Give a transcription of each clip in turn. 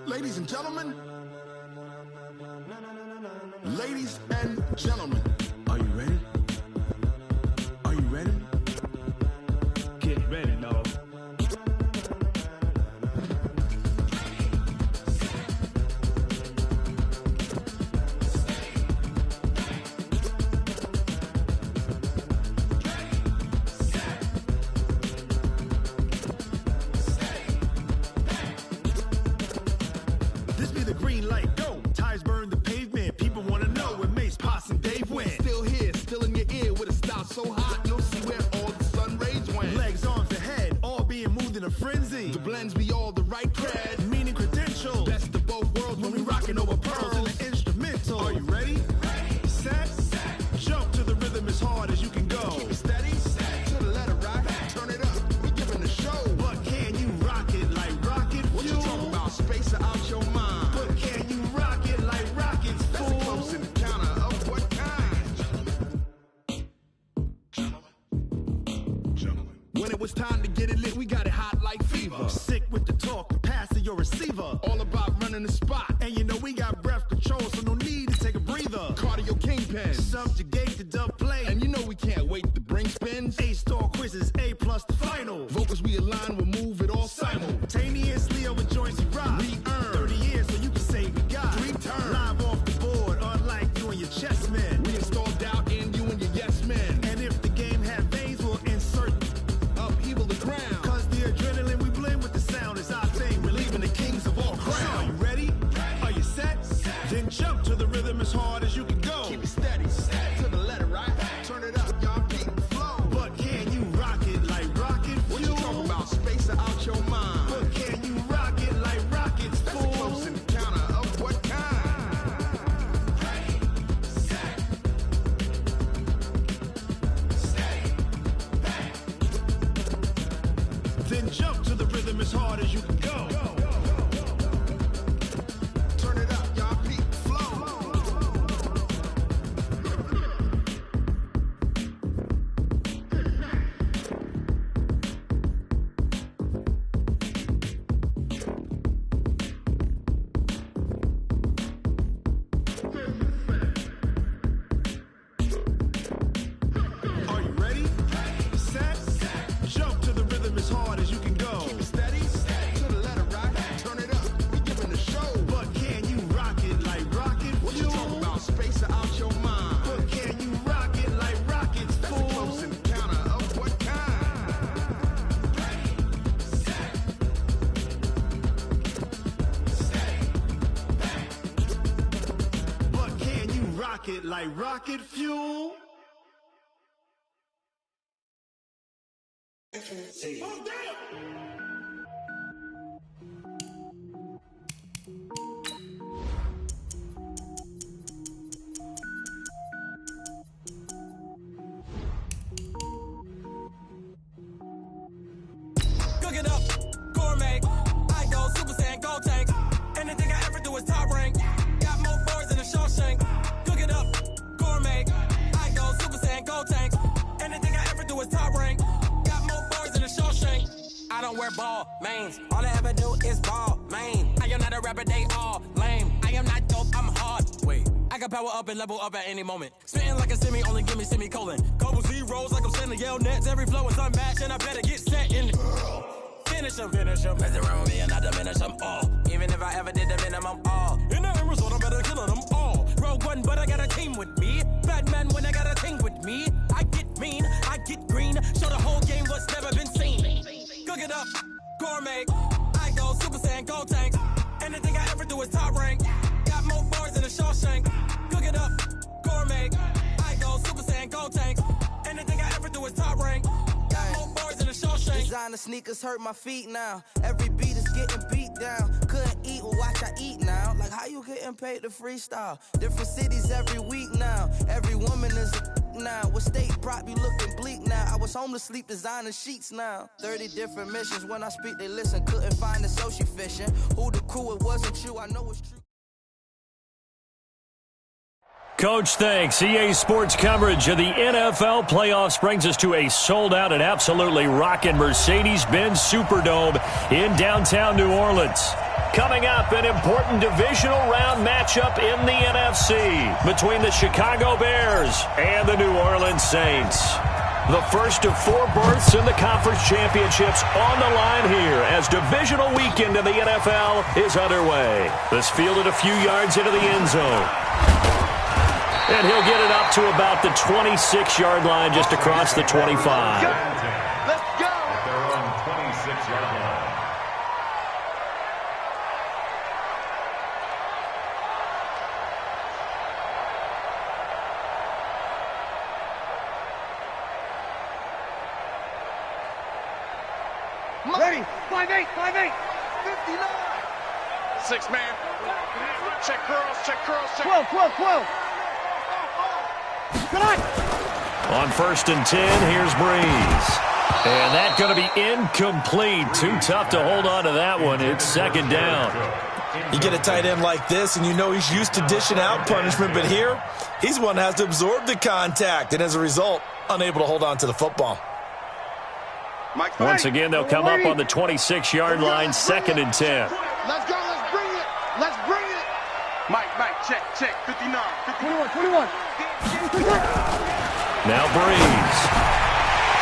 Ladies and gentlemen, ladies and gentlemen, are you ready? Are you ready? Get ready, no. This be the green light, go. Tires burn the pavement. People wanna know where Mace, Potts, and Dave went. Still here, still in your ear with a style so hot, you'll see where all the sun rays went. Legs, arms, and head, all being moved in a frenzy. The blends be all the right cred. Meaning credentials. Best of both worlds when we rockin' over Pearls in pearls. the instrumental. Are you ready? Set, jump to the rhythm as hard as you can go. Keep it steady, to the letter right. Turn it up, we giving the show. But can you rock it like rocket What you fuel? talking about? Space or out your mind? But can you rock it like rockets, That's a fool? close encounter of what kind? When it was time to get it lit, we got it hot like fever. Sick with the talk, pass to your receiver. All about running the spot. And you know we got breath control, so no need to take a breather. Cardio kingpin. Subjugate the dub play. And you know we can't wait to bring spins. A-star quizzes, A+ the final. Vocals we align, we'll move it all Simultaneously over joints we rock. We earn 30 years so you can say we got 3 turns. live off the board, unlike you and your chess men. We install doubt in you and your yes men. And if the game had veins, we'll insert. Upheaval the crown. Cause the adrenaline we blend with the sound is our thing. Relieving the kings of all Crown. crown. Are you ready? Are you set? Then jump to the rhythm as hard as you can go. Keep it steady, to the letter right. Turn it up, y'all beat the flow. But can you rock it like rocket What you fuel? talking about? Space or out your mind? But can you rock it like rockets, That's a fool? close encounter of what kind? Then jump to the rhythm as hard as you can go. Turn it up, y'all beat the flow. Are you ready? Set, jump to the rhythm as hard as you can go. Keep it steady, to the letter right. Turn it up, we giving the show. But can you rock it like rocket What you fuel? talking about? Space or out your mind? But can you rock it like rockets, That's a close fool? encounter of what kind? But can you rock it like rocket fuel? Cook it up, gourmet. I go Super Saiyan, gold tank. Anything I ever do is top rank. Got more bars than a Shawshank. Cook it up, gourmet. I go Super Saiyan, gold tank. Anything I ever do is top rank. Got more bars than a Shawshank. I don't wear ball mains. All I ever do is ball main. I am not a rapper, they all lame. I am not dope, I'm hard. Wait, I can power up and level up at any moment. Spitting like a semi, only give me semicolon. Couple zeros like I'm sending yell nets. Every flow is unmatched and I better get set in. Finish them, mess around with me and I diminish them all. Even if I ever did the minimum all. In the end result, I'm better killing them all. Rogue One, but I got a team with me. Batman when I got a thing with me. I get mean, I get green. Show the whole game what's never been seen. Cook it up, gourmet. I go Super Saiyan, gold tank. Anything I ever do is top rank. Got more bars than a Shawshank. Cook it up, gourmet. I go Super Saiyan, gold tank. Anything I ever do is top rank. Got more bars than a Shawshank. Designer sneakers hurt my feet now. Every beat is getting beat down. Couldn't eat, well watch I eat now. Like how you getting paid to freestyle? Different cities every week now. Every woman is a now. What state prop you looking bleak now? I was home to sleep designer sheets now. 30 different missions. When I speak they listen. Couldn't find it so she fishing. Who the crew, it wasn't you. I know it's true. Coach, thanks. EA Sports coverage of the NFL playoffs brings us to a sold-out and absolutely rocking Mercedes-Benz Superdome in downtown New Orleans. Coming up, an important divisional round matchup in the NFC between the Chicago Bears and the New Orleans Saints. The first of 4 berths in the conference championships on the line here as divisional weekend in the NFL is underway. This fielded a few yards into the end zone. And he'll get it up to about the 26-yard line just across the 25. Let's go! They're on 26-yard line. Ready. 5'8", 5'8". 59. 6-man. Check curls, check curls, check. 12. Good night. On 1st and 10, here's Breeze. And that's going to be incomplete. Too tough to hold on to that one. It's 2nd down. You get a tight end like this, and you know he's used to dishing out punishment, but here, he's one that has to absorb the contact, and as a result, unable to hold on to the football. Once again, they'll come up on the 26-yard line, 2nd and 10. Let's go, let's bring it. Let's bring it. Mike, check. 59. 21. Now Breeze.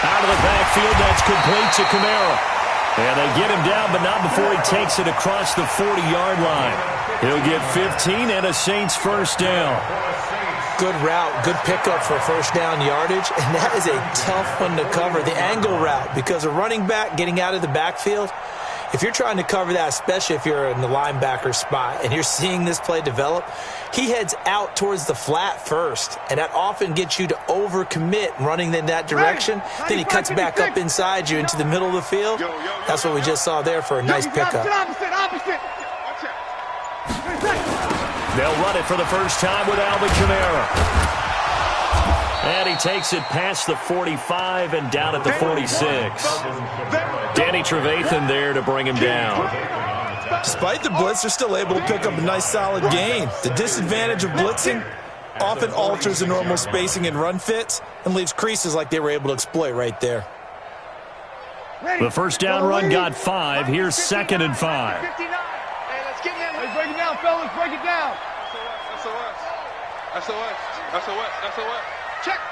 Out of the backfield, that's complete to Kamara. And they get him down, but not before he takes it across the 40-yard line. He'll get 15 and a Saints first down. Good route, good pickup for first down yardage, and that is a tough one to cover, the angle route, because a running back getting out of the backfield, if you're trying to cover that, especially if you're in the linebacker spot and you're seeing this play develop, he heads out towards the flat first, and that often gets you to overcommit running in that direction. Then he cuts back up inside you into the middle of the field. That's what we just saw there for a nice pickup. Opposite. They'll run it for the first time with Alvin Kamara. And he takes it past the 45 and down at the 46. Danny Trevathan there to bring him down. Despite the blitz, they're still able to pick up a nice solid gain. The disadvantage of blitzing often alters the normal spacing and run fits and leaves creases like they were able to exploit right there. The first down run got 5. Here's 2nd and 5. Hey, let's get in. Let's break it down, fellas. Break it down. SOS.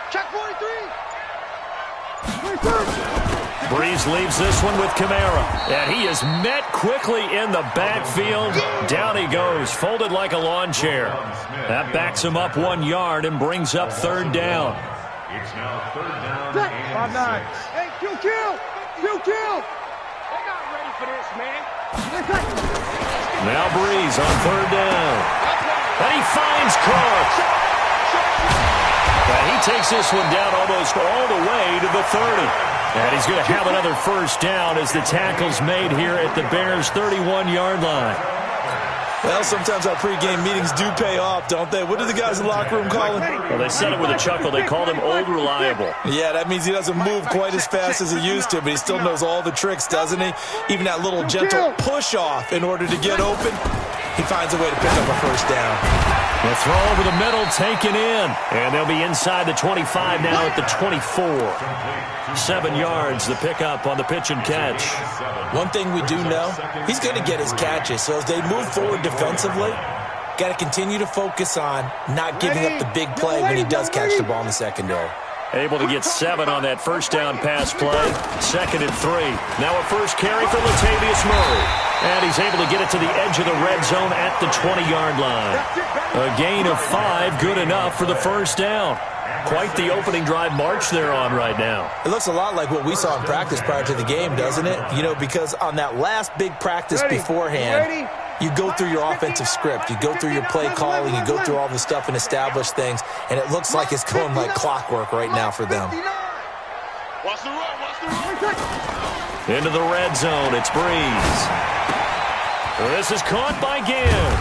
Check 43. Breeze leaves this one with Kamara. And he is met quickly in the backfield. Down he goes, folded like a lawn chair. That backs him up 1 yard and brings up 3rd down. It's now 3rd down. 5'9". Hey, kill. They're not ready for this, man. Now Breeze on 3rd down. And he finds Clark. And he takes this one down almost all the way to the 30. And he's going to have another first down as the tackle's made here at the Bears' 31-yard line. Well, sometimes our pregame meetings do pay off, don't they? What do the guys in the locker room call him? Well, they said it with a chuckle. They called him Old Reliable. Yeah, that means he doesn't move quite as fast as he used to, but he still knows all the tricks, doesn't he? Even that little gentle push-off in order to get open, he finds a way to pick up a first down. The throw over the middle, taken in. And they'll be inside the 25 now at the 24. 7 yards, the pickup on the pitch and catch. One thing we do know, he's going to get his catches. So as they move forward defensively, got to continue to focus on not giving up the big play when he does catch the ball in the secondary. Able to get 7 on that first down pass play. 2nd and 3. Now a first carry for Latavius Murray. And he's able to get it to the edge of the red zone at the 20-yard line. A gain of 5, good enough for the first down. Quite the opening drive march they're on right now. It looks a lot like what we saw in practice prior to the game, doesn't it? You know, because on that last big practice beforehand, you go through your offensive script. You go through your play calling. You go through all the stuff and establish things. And it looks like it's going like clockwork right now for them. Watch the run. Into the red zone, it's Breeze. This is caught by Gibb.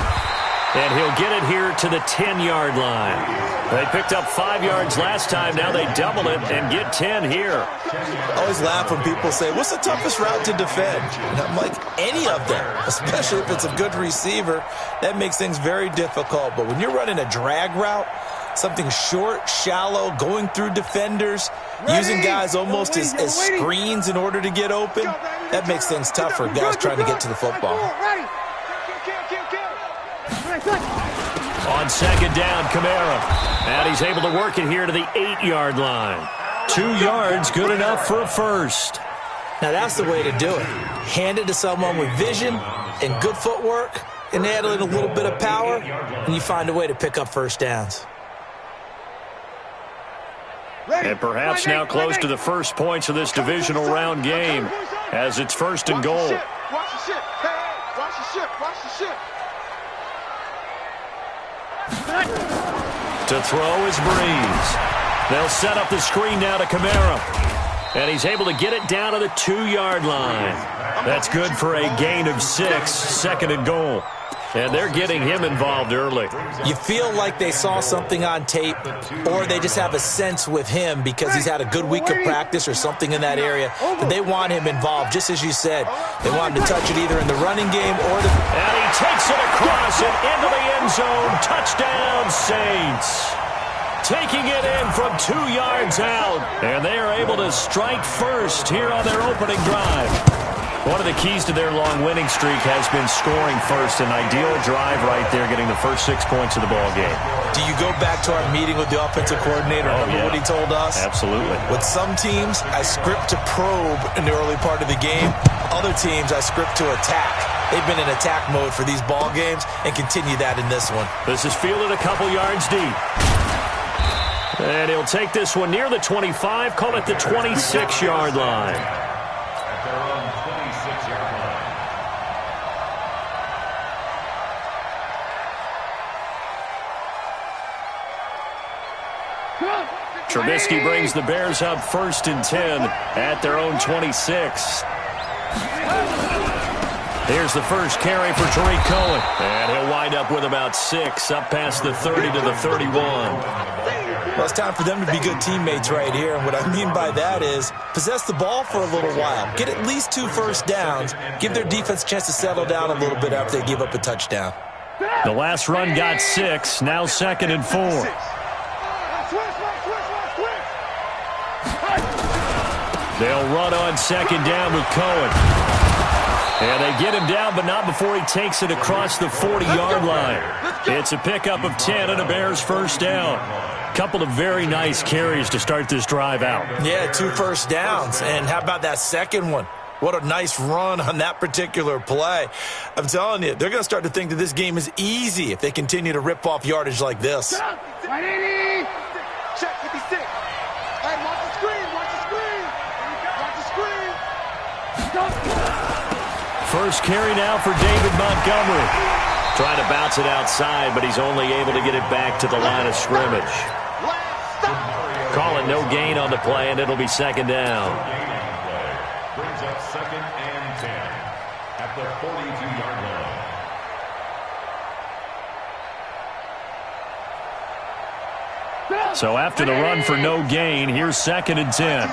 And he'll get it here to the 10-yard line. They picked up 5 yards last time. Now they double it and get 10 here. I always laugh when people say, what's the toughest route to defend? And I'm like, any of them, especially if it's a good receiver. That makes things very difficult. But when you're running a drag route, something short, shallow, going through defenders, using guys almost as screens in order to get open, that makes things tough for guys trying to get to the football. On second down, Kamara. And he's able to work it here to the 8-yard line. 2 yards, good enough for a first. Now that's the way to do it. Hand it to someone with vision and good footwork, and add in a little bit of power, and you find a way to pick up first downs. And perhaps now close to the first points of this divisional round game as it's first and goal. Watch the ship. Hey, watch the ship. Watch the ship. To throw is Breeze. They'll set up the screen now to Kamara. And he's able to get it down to the 2-yard line. That's good for a gain of 6, second and goal. And they're getting him involved early. You feel like they saw something on tape, or they just have a sense with him because he's had a good week of practice or something in that area that they want him involved, just as you said. They want him to touch it either in the running game or the... And he takes it across and into the end zone. Touchdown, Saints. Taking it in from 2 yards out. And they are able to strike first here on their opening drive. One of the keys to their long winning streak has been scoring first. An ideal drive right there, getting the first 6 points of the ball game. Do you go back to our meeting with the offensive coordinator? Remember what he told us? Absolutely. With some teams, I script to probe in the early part of the game. Other teams, I script to attack. They've been in attack mode for these ball games and continue that in this one. This is fielded a couple yards deep. And he'll take this one near the 25, call it the 26-yard line. Trubisky brings the Bears up 1st and 10 at their own 26. Here's the first carry for Tariq Cohen. And he'll wind up with about 6, up past the 30 to the 31. Well, it's time for them to be good teammates right here. And what I mean by that is possess the ball for a little while. Get at least 2 first downs. Give their defense a chance to settle down a little bit after they give up a touchdown. The last run got 6, now 2nd and 4. They'll run on 2nd down with Cohen. And they get him down, but not before he takes it across the 40-yard line. It's a pickup of 10 and a Bears first down. Couple of very nice carries to start this drive out. Yeah, 2 first downs. And how about that second one? What a nice run on that particular play. I'm telling you, they're going to start to think that this game is easy if they continue to rip off yardage like this. Check 56. Hey, watch the screen. Watch the screen. Watch the screen. First carry now for David Montgomery. Trying to bounce it outside, but he's only able to get it back to the line of scrimmage. Call it no gain on the play, and it'll be 2nd down. Brings up 2nd and 10 at the 42-yard line. So after the run for no gain, here's 2nd and 10.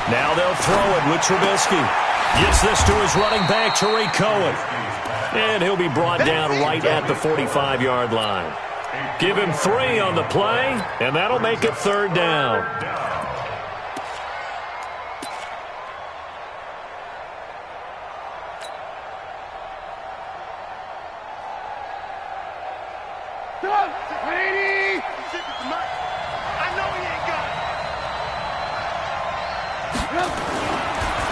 Now they'll throw it with Trubisky. Gets this to his running back, Tariq Cohen. And he'll be brought down right at the 45-yard line. Give him 3 on the play, and that'll make it 3rd down.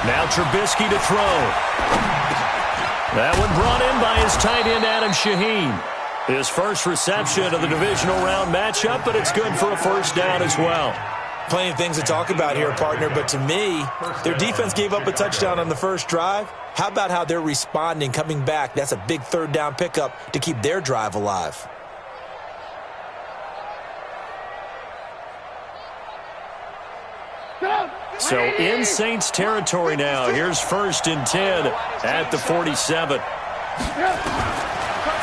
Now Trubisky to throw. That one brought in by his tight end, Adam Shaheen. His first reception of the divisional round matchup, but it's good for a first down as well. Plenty of things to talk about here, partner, but to me, their defense gave up a touchdown on the first drive. How about how they're responding, coming back? That's a big 3rd down pickup to keep their drive alive. So in Saints territory now. Here's 1st and 10 at the 47.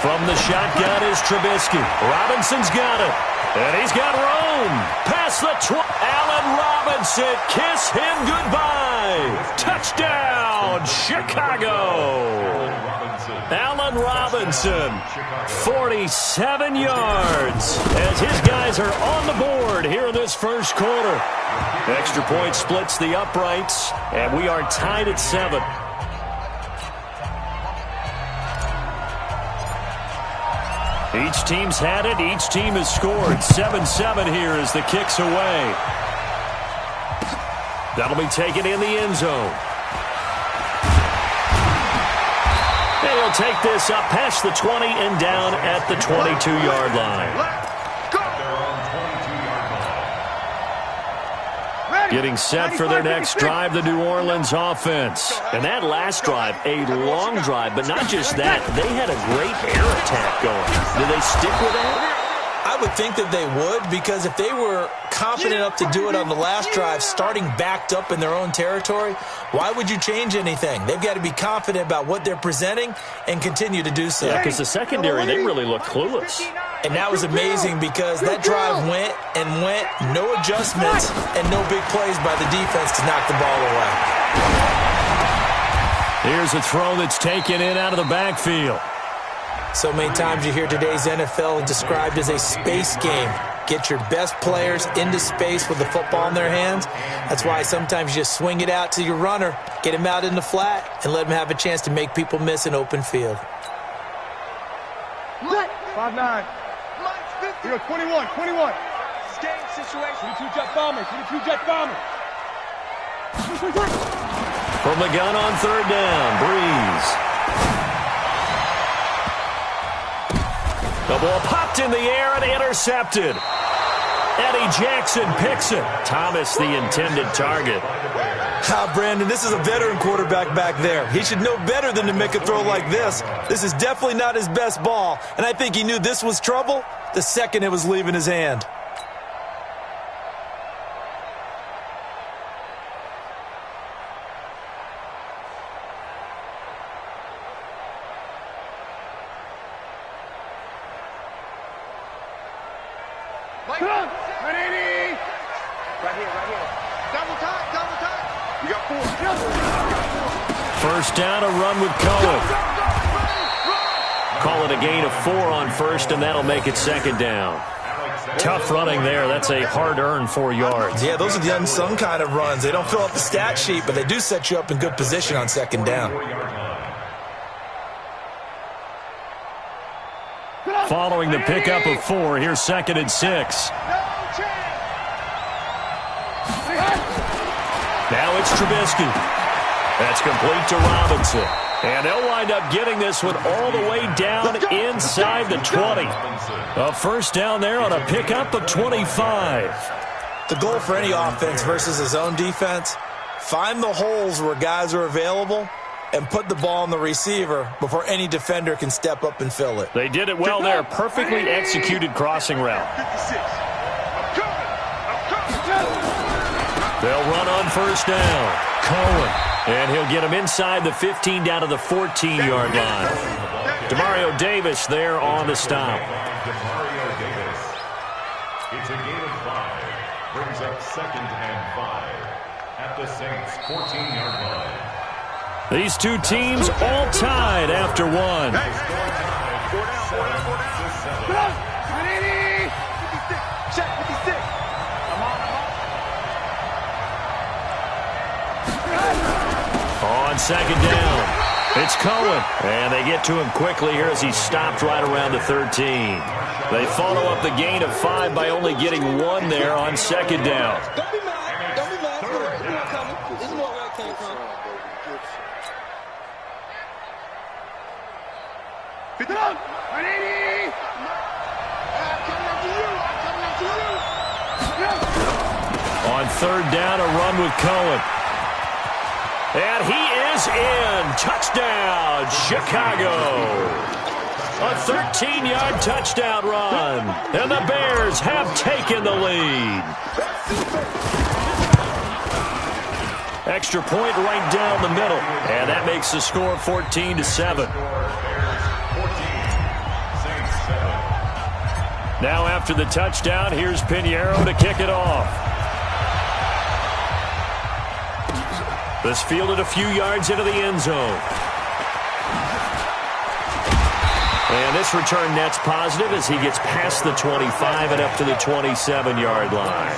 From the shotgun is Trubisky. Robinson's got it. And he's got room. Past the Allen Robinson. Kiss him goodbye. Touchdown, Chicago. Allen Robinson, 47 yards, as his guys are on the board here in this first quarter. Extra point splits the uprights, and we are tied at 7. Each team's had it. Each team has scored. 7-7 here as the kick's away. That'll be taken in the end zone. And he'll take this up past the 20 and down at the 22-yard line. Getting set for their next drive, the New Orleans offense. And that last drive, a long drive, but not just that. They had a great air attack going. Do they stick with that? I would think that they would, because if they were confident enough to do it on the last drive, starting backed up in their own territory, why would you change anything? They've got to be confident about what they're presenting and continue to do so. Yeah, because the secondary, they really look clueless. And that was amazing because that drive went and went, no adjustments, and no big plays by the defense to knock the ball away. Here's a throw that's taken in out of the backfield. So many times you hear today's NFL described as a space game. Get your best players into space with the football in their hands. That's why sometimes you just swing it out to your runner, get him out in the flat, and let him have a chance to make people miss an open field. 5-9. You're 21. Game situation. 22 jet bomber. From the gun on third down, Breeze. The ball popped in the air and intercepted. Eddie Jackson picks it. Thomas, the intended target. Brandon, this is a veteran quarterback back there. He should know better than to make a throw like this. This is definitely not his best ball, and I think he knew this was trouble the second it was leaving his hand. Right here. Double time. You got 4. First down, a run with Cohen. Call it a gain of 4 on first, and that'll make it second down. Tough running there. That's a hard-earned 4 yards. Yeah, those are the unsung kind of runs. They don't fill up the stat sheet, but they do set you up in good position on second down. Following the pickup of 4, here's 2nd and 6. Now it's Trubisky. That's complete to Robinson. And they'll wind up getting this one all the way down inside the 20. A first down there on a pickup of 25. The goal for any offense versus his own defense, find the holes where guys are available and put the ball on the receiver before any defender can step up and fill it. They did it well there. Perfectly executed crossing route. They'll run on first down. Cohen. And he'll get him inside the 15 down to the 14-yard line. Demario Davis there on the stop. Demario Davis. It's a gain of 5. Brings up 2nd and 5 at the Saints' 14-yard line. These two teams all tied after 1. Check 56. On second down, it's Cohen. And they get to him quickly here as he stopped right around the 13. They follow up the gain of 5 by only getting 1 there on second down. Don't be mad. This is more where it came from. 50. 180. On third down, a run with Cohen. And he is in. Touchdown, Chicago. A 13-yard touchdown run. And the Bears have taken the lead. Extra point right down the middle. And that makes the score 14-7. Now after the touchdown, here's Pinheiro to kick it off. This fielded a few yards into the end zone. And this return net's positive as he gets past the 25 and up to the 27-yard line.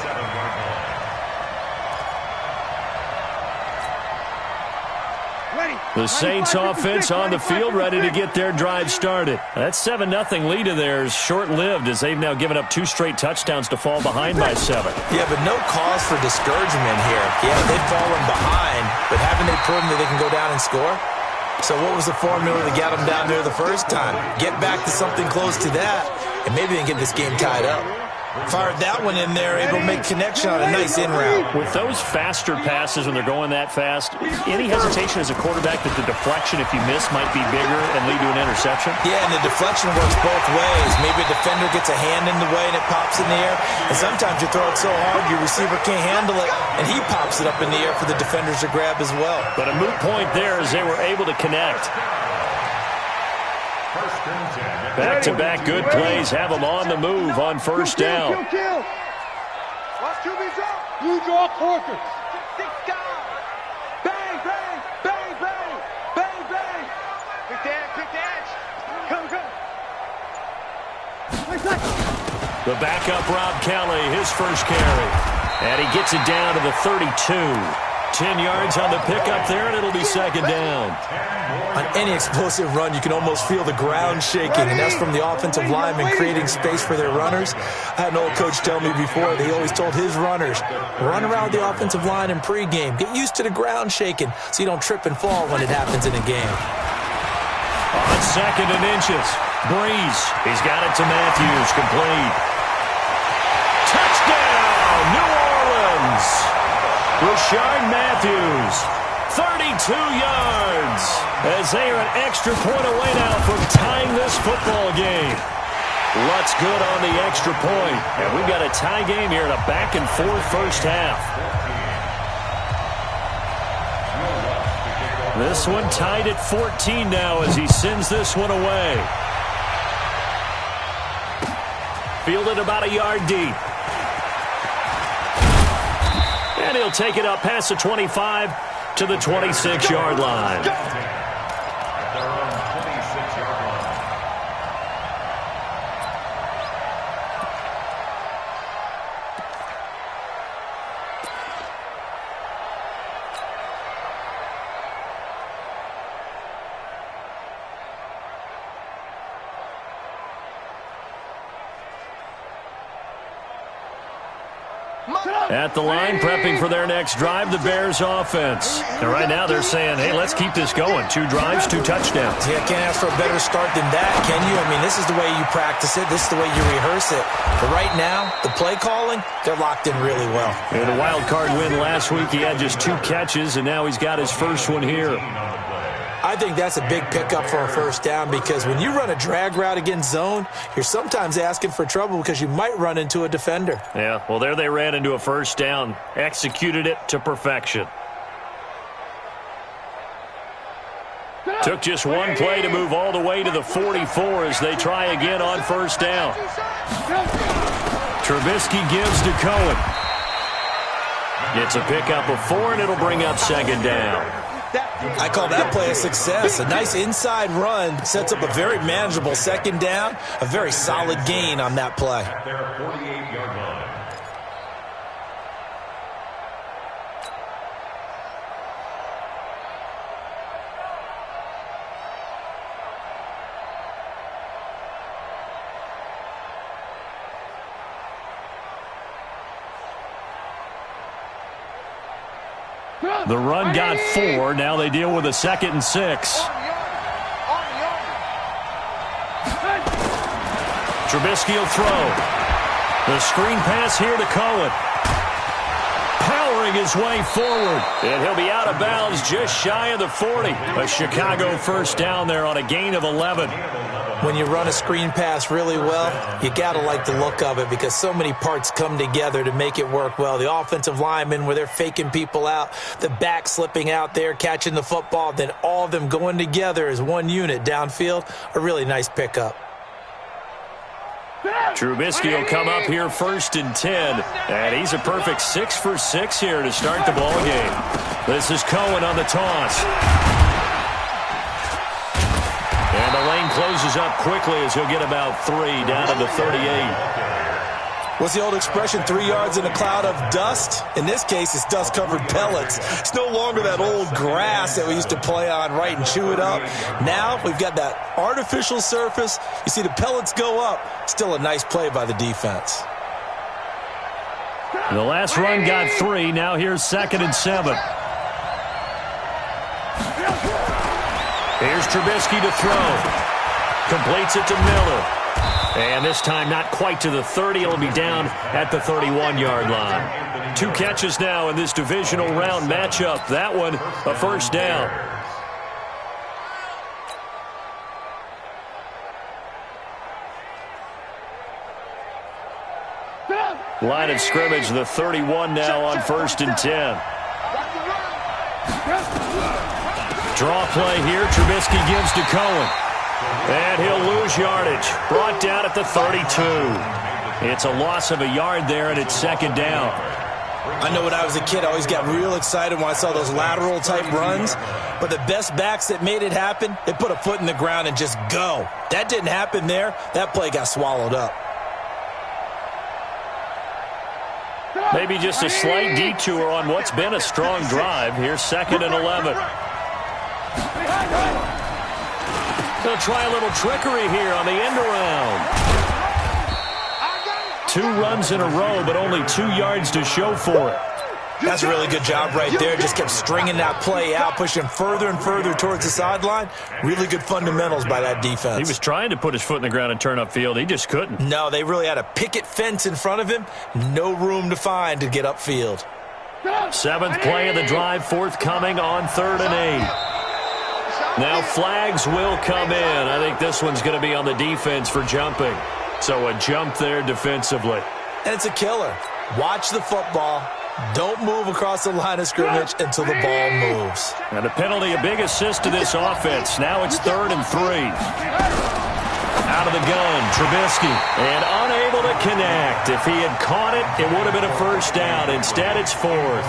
Ready. The Saints offense on the field, ready to get their drive started. That 7-0 lead of theirs short-lived as they've now given up 2 straight touchdowns to fall behind by 7. Yeah, but no cause for discouragement here. Yeah, they've fallen behind, but haven't they proven that they can go down and score? So what was the formula to get them down there the first time? Get back to something close to that, and maybe they can get this game tied up. Fired that one in there, able to make connection on a nice in route. With those faster passes when they're going that fast, any hesitation as a quarterback that the deflection, if you miss, might be bigger and lead to an interception? Yeah, and the deflection works both ways. Maybe a defender gets a hand in the way and it pops in the air. And sometimes you throw it so hard your receiver can't handle it, and he pops it up in the air for the defenders to grab as well. But a moot point there as they were able to connect. Back-to-back good plays have them on the move on first down. Watch QB drop. You draw quarter. Bang, bang, bang, bang, bang, bang. Pick the edge. Come. The backup Rob Kelly, his first carry. And he gets it down to the 32. 10 yards on the pickup there, and it'll be second down. On any explosive run, you can almost feel the ground shaking, and that's from the offensive linemen creating space for their runners. I had an old coach tell me before, he always told his runners, run around the offensive line in pregame. Get used to the ground shaking so you don't trip and fall when it happens in a game. On 2nd and inches, Breeze. He's got it to Matthews, complete. Touchdown, New Orleans! Rashard Matthews, 32 yards, as they are an extra point away now from tying this football game. Lutz good on the extra point, and we've got a tie game here in a back-and-forth first half. This one tied at 14 now as he sends this one away. Fielded about a yard deep. And he'll take it up past the 25 to the 26-yard line. At their own 26-yard line. At the line, prepping for their next drive, the Bears offense. And right now they're saying, hey, let's keep this going. 2 drives, 2 touchdowns. Yeah, can't ask for a better start than that, can you? I mean, this is the way you practice it. This is the way you rehearse it. But right now, the play calling, they're locked in really well. In a wild card win last week, he had just 2 catches, and now he's got his first one here. I think that's a big pickup for a first down because when you run a drag route against zone, you're sometimes asking for trouble because you might run into a defender. Yeah, well, there they ran into a first down, executed it to perfection. Took just one play to move all the way to the 44 as they try again on first down. Trubisky gives to Cohen. It's a pickup of 4, and it'll bring up second down. I call that play a success. A nice inside run sets up a very manageable second down, a very solid gain on that play. At their 48-yard line. The run got 4. Now they deal with a 2nd and 6. Trubisky will throw. The screen pass here to Cohen. Powering his way forward. And he'll be out of bounds just shy of the 40. A Chicago first down there on a gain of 11. When you run a screen pass really well, you got to like the look of it because so many parts come together to make it work well. The offensive linemen where they're faking people out, the back slipping out there, catching the football, then all of them going together as one unit downfield, a really nice pickup. Trubisky will come up here 1st and 10, and he's a perfect 6 for 6 here to start the ball game. This is Cohen on the toss. And the lane closes up quickly as he'll get about 3 down to the 38. What's the old expression, 3 yards in a cloud of dust? In this case, it's dust-covered pellets. It's no longer that old grass that we used to play on, right, and chew it up. Now we've got that artificial surface. You see the pellets go up. Still a nice play by the defense. The last run got 3. Now here's 2nd and 7. Here's Trubisky to throw. Completes it to Miller. And this time not quite to the 30. It'll be down at the 31-yard line. 2 catches now in this divisional round matchup. That one a first down. Line of scrimmage, the 31 now on 1st and 10. Draw play here. Trubisky gives to Cohen. And he'll lose yardage. Brought down at the 32. It's a loss of a yard there, and it's 2nd down. I know when I was a kid, I always got real excited when I saw those lateral-type runs. But the best backs that made it happen, they put a foot in the ground and just go. That didn't happen there. That play got swallowed up. Maybe just a slight detour on what's been a strong drive. Here's 2nd and 11. They'll try a little trickery here on the end around. 2 runs in a row, but only 2 yards to show for it. That's a really good job right there. Just kept stringing that play out, pushing further and further towards the sideline. Really good fundamentals by that defense. He was trying to put his foot in the ground and turn upfield. He just couldn't. No, they really had a picket fence in front of him. No room to find to get upfield. 7th play of the drive, forthcoming on 3rd and 8. Now flags will come in. I think this one's going to be on the defense for jumping. So a jump there defensively. And it's a killer. Watch the football. Don't move across the line of scrimmage until the ball moves. And the penalty, a big assist to this offense. Now it's 3rd and 3. Out of the gun, Trubisky. And unable to connect. If he had caught it, it would have been a first down. Instead, it's 4th.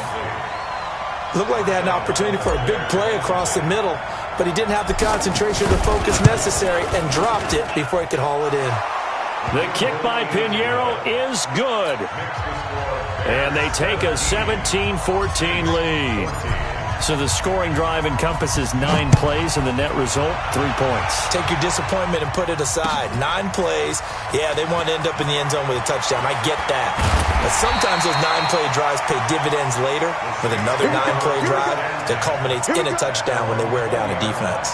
Looked like they had an opportunity for a big play across the middle, but he didn't have the concentration or the focus necessary and dropped it before he could haul it in. The kick by Pinheiro is good. And they take a 17-14 lead. So the scoring drive encompasses 9 plays, and the net result, 3 points. Take your disappointment and put it aside. 9 plays. Yeah, they want to end up in the end zone with a touchdown. I get that. But sometimes those 9-play drives pay dividends later with another 9-play drive that culminates in a touchdown when they wear down a defense.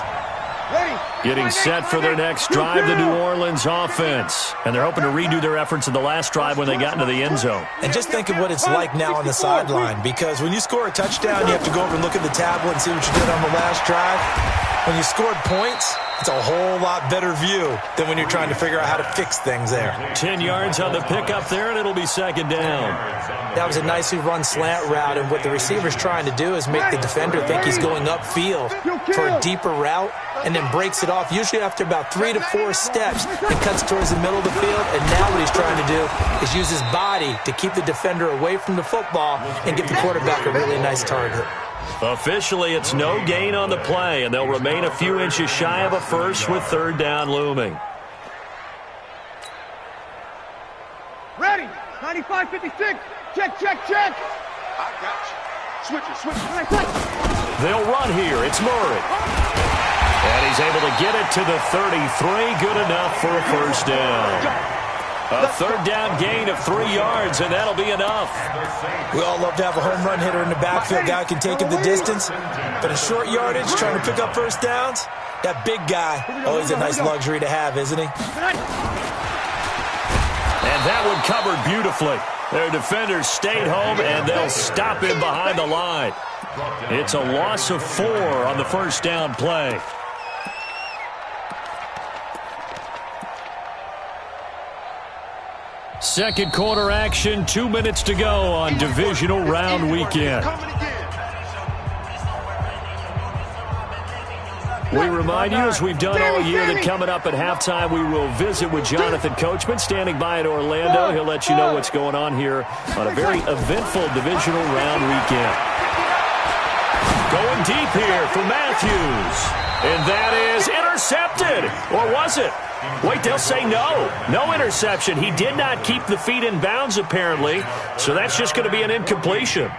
Getting set for their next drive, the New Orleans offense. And they're hoping to redo their efforts in the last drive when they got into the end zone. And just think of what it's like now on the sideline, because when you score a touchdown, you have to go over and look at the tablet and see what you did on the last drive. When you scored points, it's a whole lot better view than when you're trying to figure out how to fix things there. 10 yards on the pickup there, and it'll be 2nd down. That was a nicely run slant route, and what the receiver's trying to do is make the defender think he's going upfield for a deeper route, and then breaks it off, usually after about 3 to 4 steps, and cuts towards the middle of the field. And now what he's trying to do is use his body to keep the defender away from the football and give the quarterback a really nice target. Officially, it's no gain on the play, and they'll remain a few inches shy of a first with 3rd down looming. Ready. 95-56. Check. I got you. Switch it. They'll run here. It's Murray. And he's able to get it to the 33. Good enough for a first down. A 3rd down gain of 3 yards, and that'll be enough. We all love to have a home run hitter in the backfield. Guy can take it the distance. But a short yardage, trying to pick up first downs, that big guy, always a nice luxury to have, isn't he? And that one covered beautifully. Their defenders stayed home, and they'll stop him behind the line. It's a loss of 4 on the first down play. Second quarter action, 2 minutes to go on divisional round weekend. We remind you, as we've done all year, that coming up at halftime, we will visit with Jonathan Coachman, standing by in Orlando. He'll let you know what's going on here on a very eventful divisional round weekend. Going deep here for Matthews. And that is intercepted. intercepted. Or was it? Wait, they'll say no. No interception. He did not keep the feet in bounds, apparently. So that's just going to be an incompletion.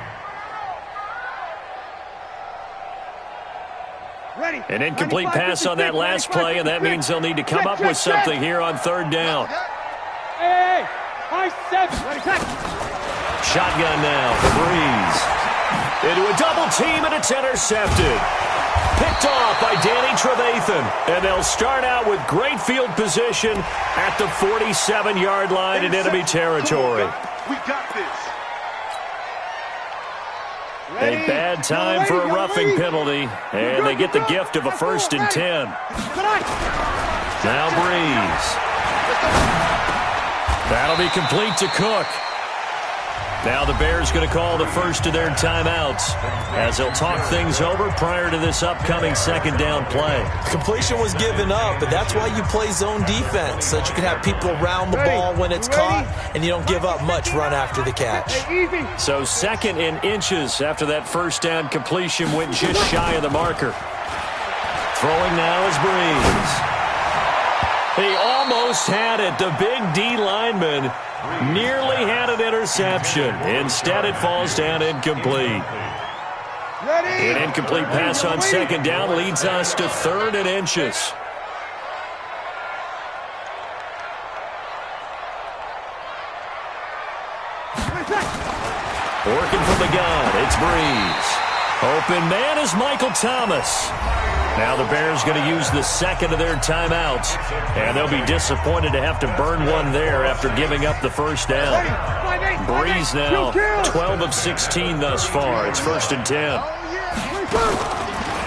An incomplete pass on that last play, and that means they'll need to come up with something here on third down. Hey, Shotgun now for Breeze. Into a double team, and it's intercepted. Picked off by Danny Trevathan. And they'll start out with great field position at the 47-yard line in enemy territory. We got this. A bad time for a roughing penalty, and they get the gift of a 1st and 10. Now Breeze. That'll be complete to Cook. Now the Bears going to call the first of their timeouts as they'll talk things over prior to this upcoming 2nd down play. Completion was given up, but that's why you play zone defense, so that you can have people around the ball when it's caught, and you don't give up much run after the catch. So 2nd and inches after that 1st down completion went just shy of the marker. Throwing now is Breeze. He almost had it. The big D lineman nearly had an interception. Instead, it falls down incomplete. An incomplete pass on 2nd down leads us to 3rd and inches. Working from the gun, it's Breeze. Open man is Michael Thomas. Now the Bears going to use the 2nd of their timeouts, and they'll be disappointed to have to burn one there after giving up the 1st down. Breeze now 12 of 16 thus far. It's 1st and 10.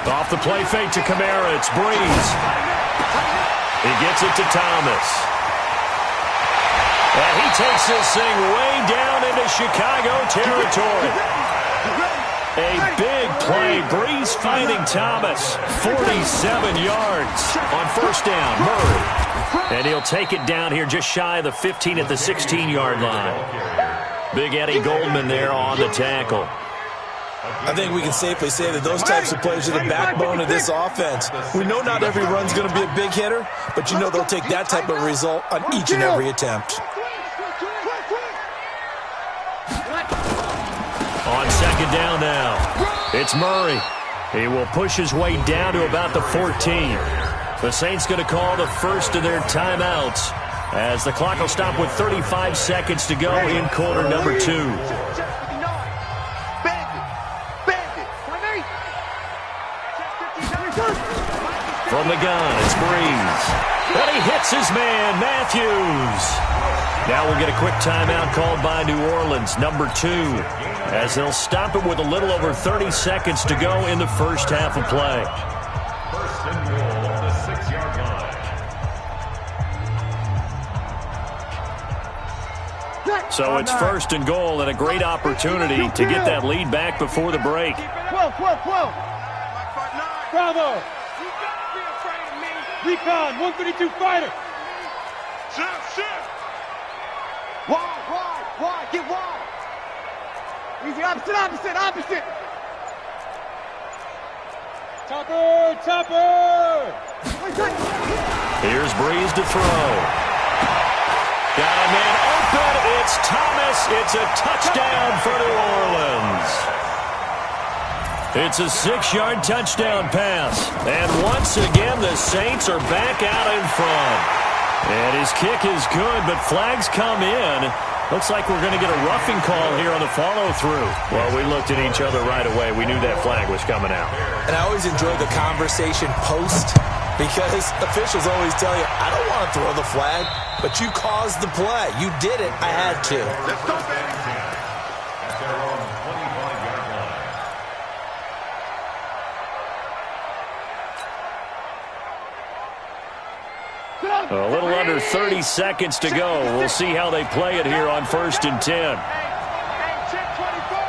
Off the play fake to Kamara. It's Breeze. He gets it to Thomas. And he takes this thing way down into Chicago territory. A big play. Breeze finding Thomas. 47 yards on 1st down. Murray. And he'll take it down here just shy of the 15 at the 16-yard line. Big Eddie Goldman there on the tackle. I think we can safely say that those types of plays are the backbone of this offense. We know not every run's going to be a big hitter, but you know they'll take that type of result on each and every attempt. On 2nd down now, it's Murray. He will push his way down to about the 14. The Saints going to call the 1st of their timeouts as the clock will stop with 35 seconds to go in quarter number 2. From the gun, it's Breeze. And he hits his man, Matthews. Now we'll get a quick timeout called by New Orleans, number 2, as they'll stop it with a little over 30 seconds to go in the 1st half of play. 1st and goal on the 6-yard line. So it's 1st and goal and a great opportunity to get that lead back before the break. 12. Bravo. Recon, 132 fighter. Shift. Wide, get wide. Easy, opposite. Topper. Here's Breeze to throw. Got a man open. It's Thomas. It's a touchdown for New Orleans. It's a 6-yard touchdown pass. And once again, the Saints are back out in front. And his kick is good, but flags come in. Looks like we're going to get a roughing call here on the follow-through. Well, we looked at each other right away. We knew that flag was coming out. And I always enjoy the conversation post because officials always tell you, I don't want to throw the flag, but you caused the play. You did it. I had to. Let's go, baby. At their own 25-yard line. A little under 30 seconds to go. We'll see how they play it here on 1st and 10. Check 24.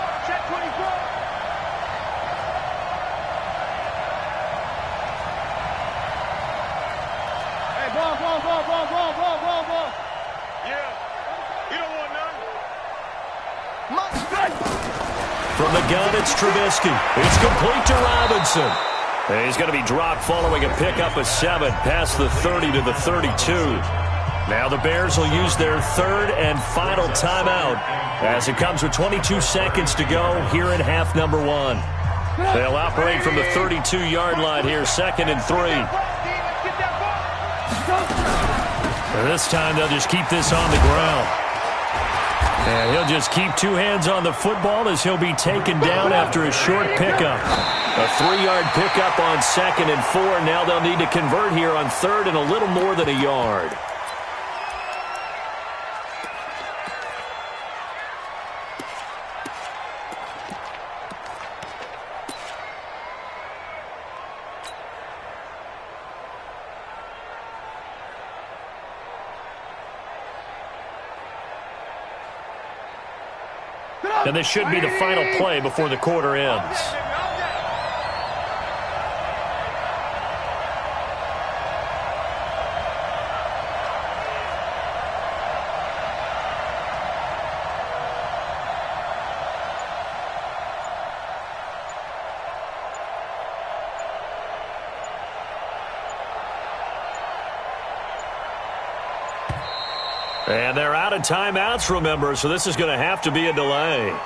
Hey, ball. Yeah. You don't want none. From the gun, it's Trubisky. It's complete to Robinson. And he's going to be dropped following a pickup of 7 past the 30 to the 32. Now the Bears will use their third and final timeout as it comes with 22 seconds to go here in half number 1. They'll operate from the 32-yard line here, 2nd and 3. And this time they'll just keep this on the ground. And he'll just keep 2 hands on the football as he'll be taken down after a short pickup. A 3-yard pickup on 2nd and 4. Now they'll need to convert here on 3rd and a little more than a yard. And this should be the final play before the quarter ends. And they're out of timeouts, remember, so this is going to have to be a delay.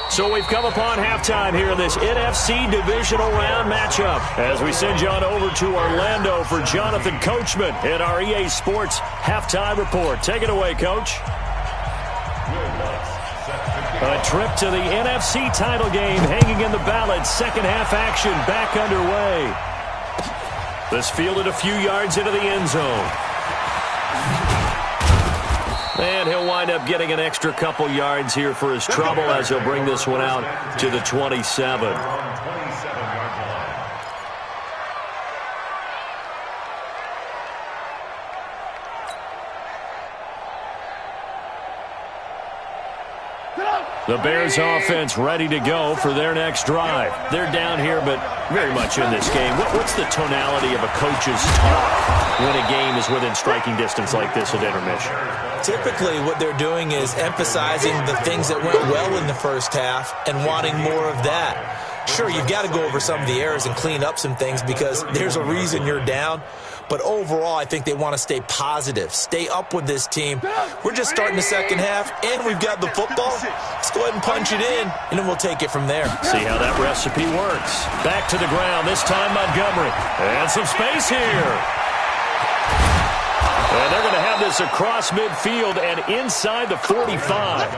So we've come upon halftime here in this NFC Divisional Round matchup as we send you on over to Orlando for Jonathan Coachman in our EA Sports Halftime Report. Take it away, Coach. A trip to the NFC title game hanging in the balance. Second half action back underway. This fielded a few yards into the end zone. And he'll wind up getting an extra couple yards here for his trouble as he'll bring this one out to the 27. The Bears offense ready to go for their next drive. They're down here, but very much in this game. What's the tonality of a coach's talk when a game is within striking distance like this at intermission? Typically, what they're doing is emphasizing the things that went well in the first half and wanting more of that. Sure, you've got to go over some of the errors and clean up some things because there's a reason you're down. But overall, I think they want to stay positive, stay up with this team. We're just starting the second half, and we've got the football. Let's go ahead and punch it in, and then we'll take it from there. See how that recipe works. Back to the ground, this time Montgomery. And some space here. And they're going to have this across midfield and inside the 45.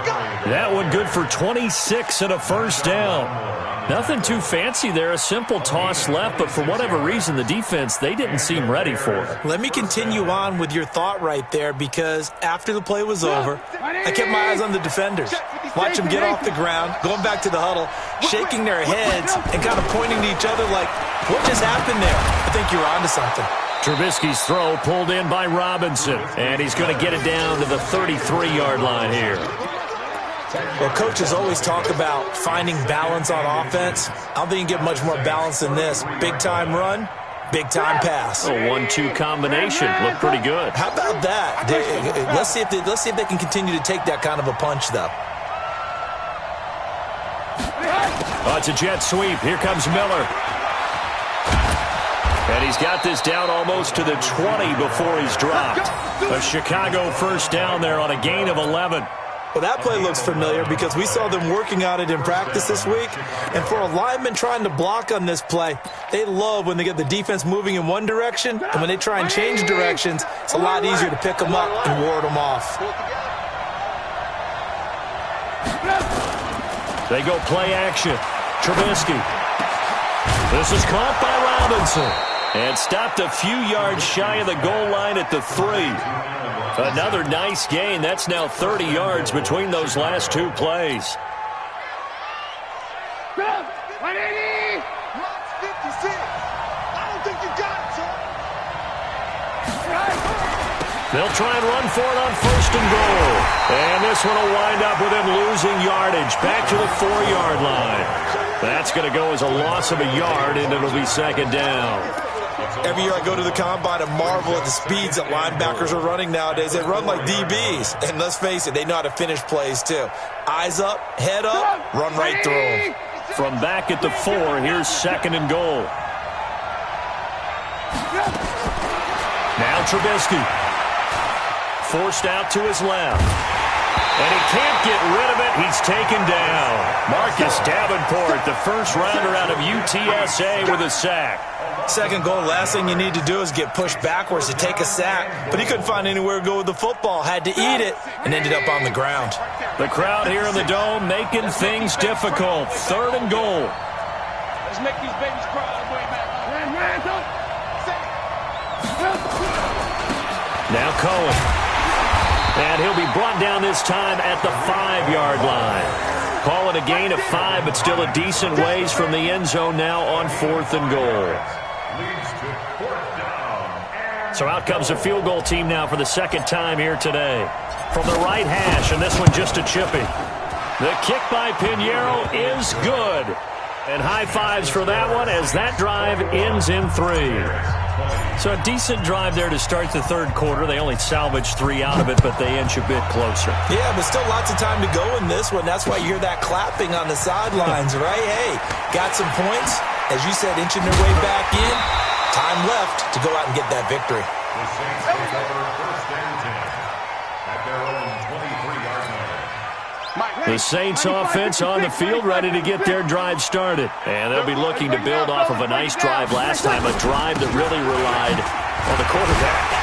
That one good for 26 and a first down. Nothing too fancy there, a simple toss left, but for whatever reason, the defense, they didn't seem ready for it. Let me continue on with your thought right there because after the play was over, I kept my eyes on the defenders. Watch them get off the ground, going back to the huddle, shaking their heads and kind of pointing to each other like, what just happened there? I think you're onto something. Trubisky's throw pulled in by Robinson, and he's going to get it down to the 33-yard line here. Well, coaches always talk about finding balance on offense. I don't think you can get much more balance than this. Big-time run, big-time pass. A 1-2 combination. Looked pretty good. How about that? Let's see if they can continue to take that kind of a punch, though. Oh, it's a jet sweep. Here comes Miller. And he's got this down almost to the 20 before he's dropped. A Chicago first down there on a gain of 11. Well, that play looks familiar because we saw them working on it in practice this week. And for a lineman trying to block on this play, they love when they get the defense moving in one direction. And when they try and change directions, it's a lot easier to pick them up and ward them off. They go play action. Trubisky. This is caught by Robinson. And stopped a few yards shy of the goal line at the 3. Another nice gain. That's now 30 yards between those last two plays. 180! 56! I don't think you got it, son. They'll try and run for it on first and goal. And this one will wind up with him losing yardage back to the 4-yard line. That's going to go as a loss of a yard, and it'll be second down. Every year I go to the combine and marvel at the speeds that linebackers are running nowadays. They run like DBs. And let's face it, they know how to finish plays too. Eyes up, head up, run right through them. From back at the 4, here's second and goal. Now Trubisky. Forced out to his left. And he can't get rid of it. He's taken down. Marcus Davenport, the first rounder out of UTSA with a sack. Second goal, last thing you need to do is get pushed backwards to take a sack. But he couldn't find anywhere to go with the football. Had to eat it and ended up on the ground. The crowd here in the Dome making things difficult. 3rd and goal. Let's make these babies cry all the way back. Now Cohen. And he'll be brought down this time at the 5-yard line. Call it a gain of 5, but still a decent ways from the end zone now on 4th and goal. So out comes a field goal team now for the second time here today. From the right hash, and this one just a chippy. The kick by Pinheiro is good. And high fives for that one as that drive ends in 3. So a decent drive there to start the 3rd quarter. They only salvaged 3 out of it, but they inch a bit closer. Yeah, but still lots of time to go in this one. That's why you hear that clapping on the sidelines, right? Hey, got some points. As you said, inching their way back in. Time left to go out and get that victory. The Saints take over 1st and 10 at their own 23-yard line. The Saints offense on the field ready to get their drive started. And they'll be looking to build off of a nice drive last time, a drive that really relied on the quarterback.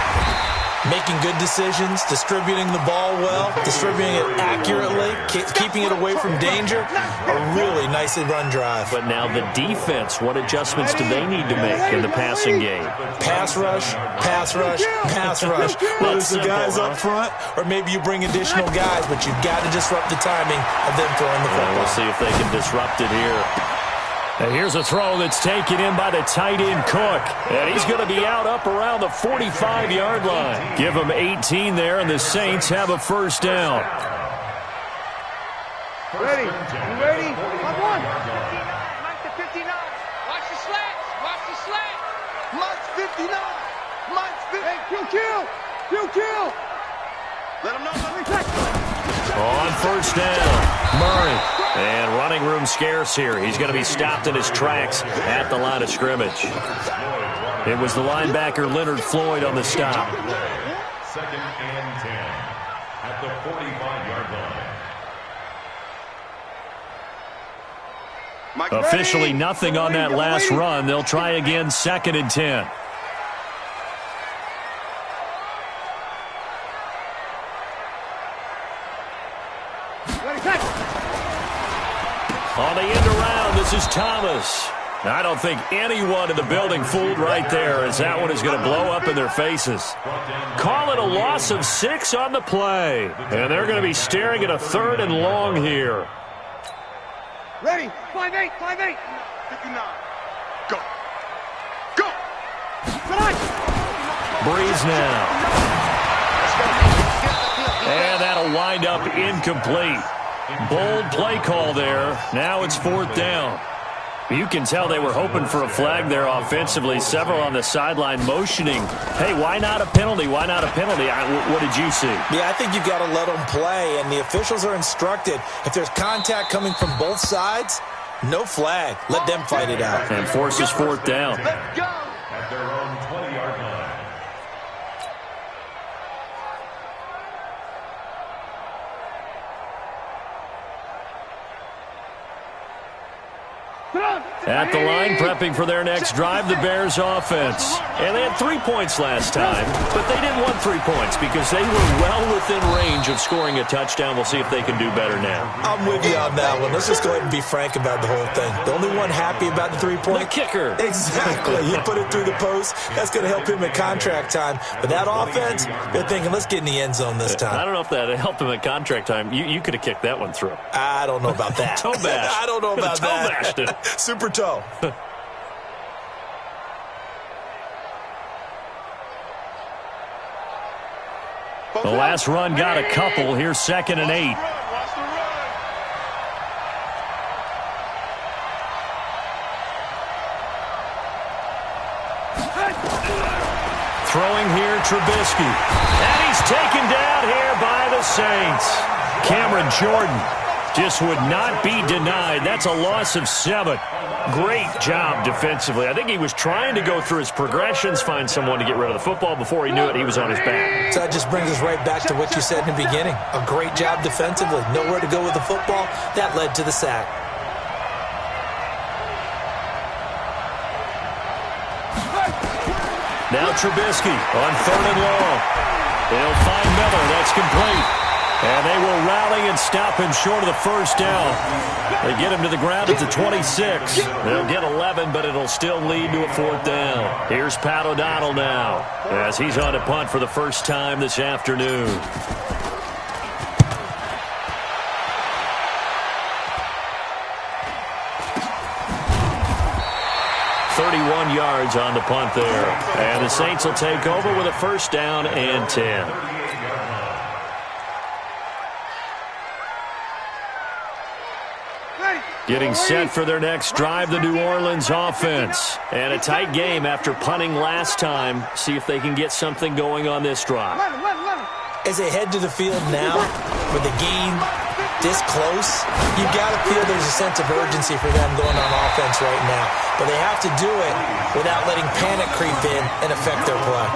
Making good decisions, distributing the ball well, distributing it accurately, keeping it away from danger. A really nicely run drive. But now the defense, what adjustments do they need to make in the passing game? Pass rush, pass rush, pass rush. Whether it's the guys up front or maybe you bring additional guys, but you've got to disrupt the timing of them throwing the football. We'll see if they can disrupt it here. And here's a throw that's taken in by the tight end Cook. And he's going to be out up around the 45-yard line. Give him 18 there, and the Saints have a first down. Ready? You ready? Come on. 59 to 59. Watch the slats. Watch the slat. March 59. March 50. Hey, kill. Let him know. On first down, Murray. And running room scarce here. He's going to be stopped in his tracks at the line of scrimmage. It was the linebacker Leonard Floyd on the stop. 2nd and 10 at the 45-yard line. Officially nothing on that last run. They'll try again 2nd and 10. On the end around, this is Thomas. I don't think anyone in the building fooled right there, as that one is going to blow up in their faces. Call it a loss of 6 on the play. And they're going to be staring at a 3rd and long here. Ready? 5-8. 59. Go. Breeze now. And that'll wind up incomplete. Bold play call there. Now it's 4th down. You can tell they were hoping for a flag there offensively. Several on the sideline motioning, hey, why not a penalty? Why not a penalty? What did you see? Yeah, I think you've got to let them play, and the officials are instructed. If there's contact coming from both sides, no flag. Let them fight it out. And forces 4th down. Let's go. At their own 20-yard line. At the line, prepping for their next drive, the Bears offense. And they had 3 points last time, but they didn't want 3 points because they were well within range of scoring a touchdown. We'll see if they can do better now. I'm with you on that one. Let's just go ahead and be frank about the whole thing. The only one happy about the 3-point? The kicker. Exactly. He put it through the post. That's going to help him at contract time. But that offense, they're thinking, let's get in the end zone this time. I don't know if that helped him at contract time. You could have kicked that one through. I don't know about that. Toe bash. I don't know about toe that. Bashed it. Super toe. The last run got a couple. Here's 2nd and 8. Throwing here, Trubisky. And he's taken down here by the Saints. Cameron Jordan just would not be denied. That's a loss of 7. Great job defensively. I think he was trying to go through his progressions, find someone to get rid of the football. Before he knew it, he was on his back. So that just brings us right back to what you said in the beginning. A great job defensively. Nowhere to go with the football. That led to the sack. Now Trubisky on 3rd and long. They'll find Miller. That's complete. And they will rally and stop him short of the first down. They get him to the ground at the 26. They'll get 11, but it'll still lead to a 4th down. Here's Pat O'Donnell now as he's on to punt for the first time this afternoon. .31 yards on the punt there. And the Saints will take over with a 1st down and 10. Getting set for their next drive, the New Orleans offense. And a tight game after punting last time. See if they can get something going on this drive. As they head to the field now, with the game this close, you've got to feel there's a sense of urgency for them going on offense right now. But they have to do it without letting panic creep in and affect their play.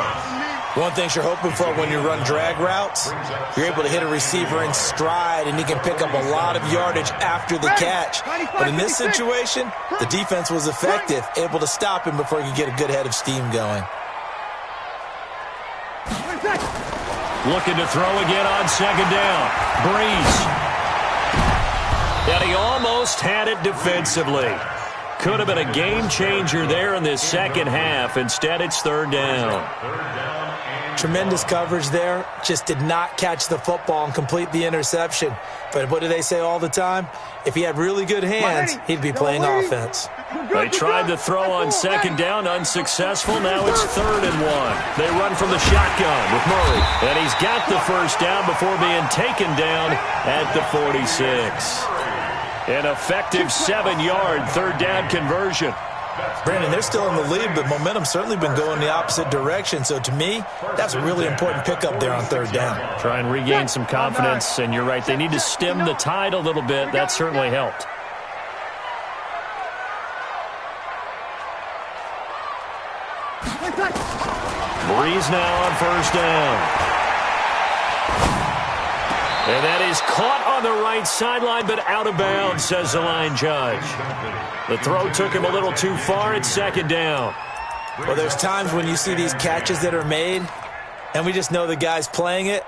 One thing you're hoping for when you run drag routes, you're able to hit a receiver in stride and he can pick up a lot of yardage after the catch. But in this situation, the defense was effective, able to stop him before he could get a good head of steam going. Looking to throw again on 2nd down. Breeze. And he almost had it defensively. Could have been a game changer there in this second half. Instead, it's 3rd down. Tremendous coverage there. Just did not catch the football and complete the interception. But what do they say all the time? If he had really good hands, he'd be playing offense. They tried to throw on 2nd down, unsuccessful. Now it's 3rd and 1. They run from the shotgun with Murray. And he's got the 1st down before being taken down at the 46. An effective 7-yard 3rd down conversion. Brandon, they're still in the lead, but momentum's certainly been going the opposite direction. So to me, that's a really important pickup there on 3rd down. Try and regain some confidence, and you're right. They need to stem the tide a little bit. That certainly helped. Breeze now on 1st down. And that is caught on the right sideline, but out of bounds, says the line judge. The throw took him a little too far. It's 2nd down. Well, there's times when you see these catches that are made, and we just know the guys playing it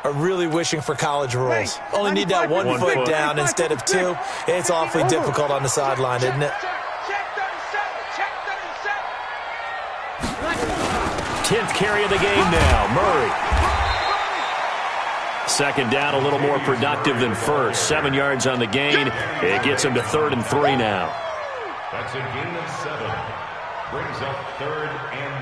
are really wishing for college rules. Only need that one foot down instead of 2. It's awfully difficult on the sideline, isn't it? 10th carry of the game now. Murray. 2nd down, a little more productive than 1st. 7 yards on the gain. It gets him to 3rd and 3 now. That's a gain of 7. Brings up 3rd and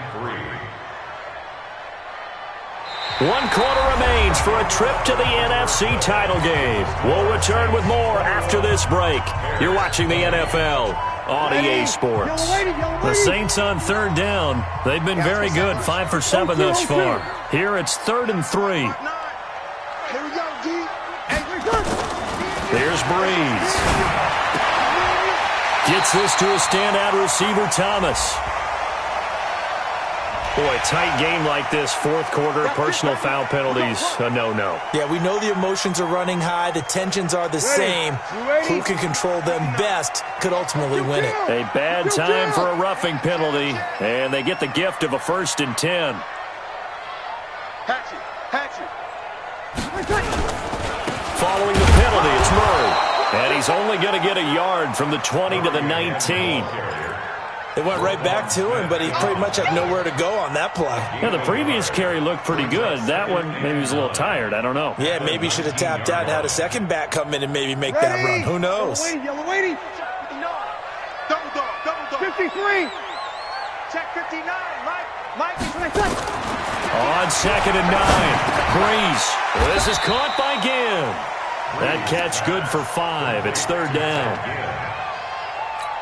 3. 1 quarter remains for a trip to the NFC title game. We'll return with more after this break. You're watching the NFL on EA Sports. The Saints on 3rd down. They've been very good, 5 for 7 thus far. Here it's 3rd and 3. Here we go, D. There's Breeze. Gets this to a standout receiver, Thomas. Boy, tight game like this, 4th quarter, personal foul penalties, a no-no. Yeah, we know the emotions are running high. The tensions are the same. Who can control them best could ultimately win it. A bad time for a roughing penalty, and they get the gift of a 1st and 10. Hatchet. Following the penalty, it's Murray. And he's only going to get a yard from the 20 to the 19. They went right back to him, but he pretty much had nowhere to go on that play. Yeah, the previous carry looked pretty good. That one, maybe he was a little tired. I don't know. Yeah, maybe he should have tapped out and had a second back come in and maybe make that run. Who knows? Yellow waiting. Double dog. 53. Check 59. Mike is right there. On 2nd and 9. Breeze. This is caught by Ginn. That catch good for 5. It's 3rd down.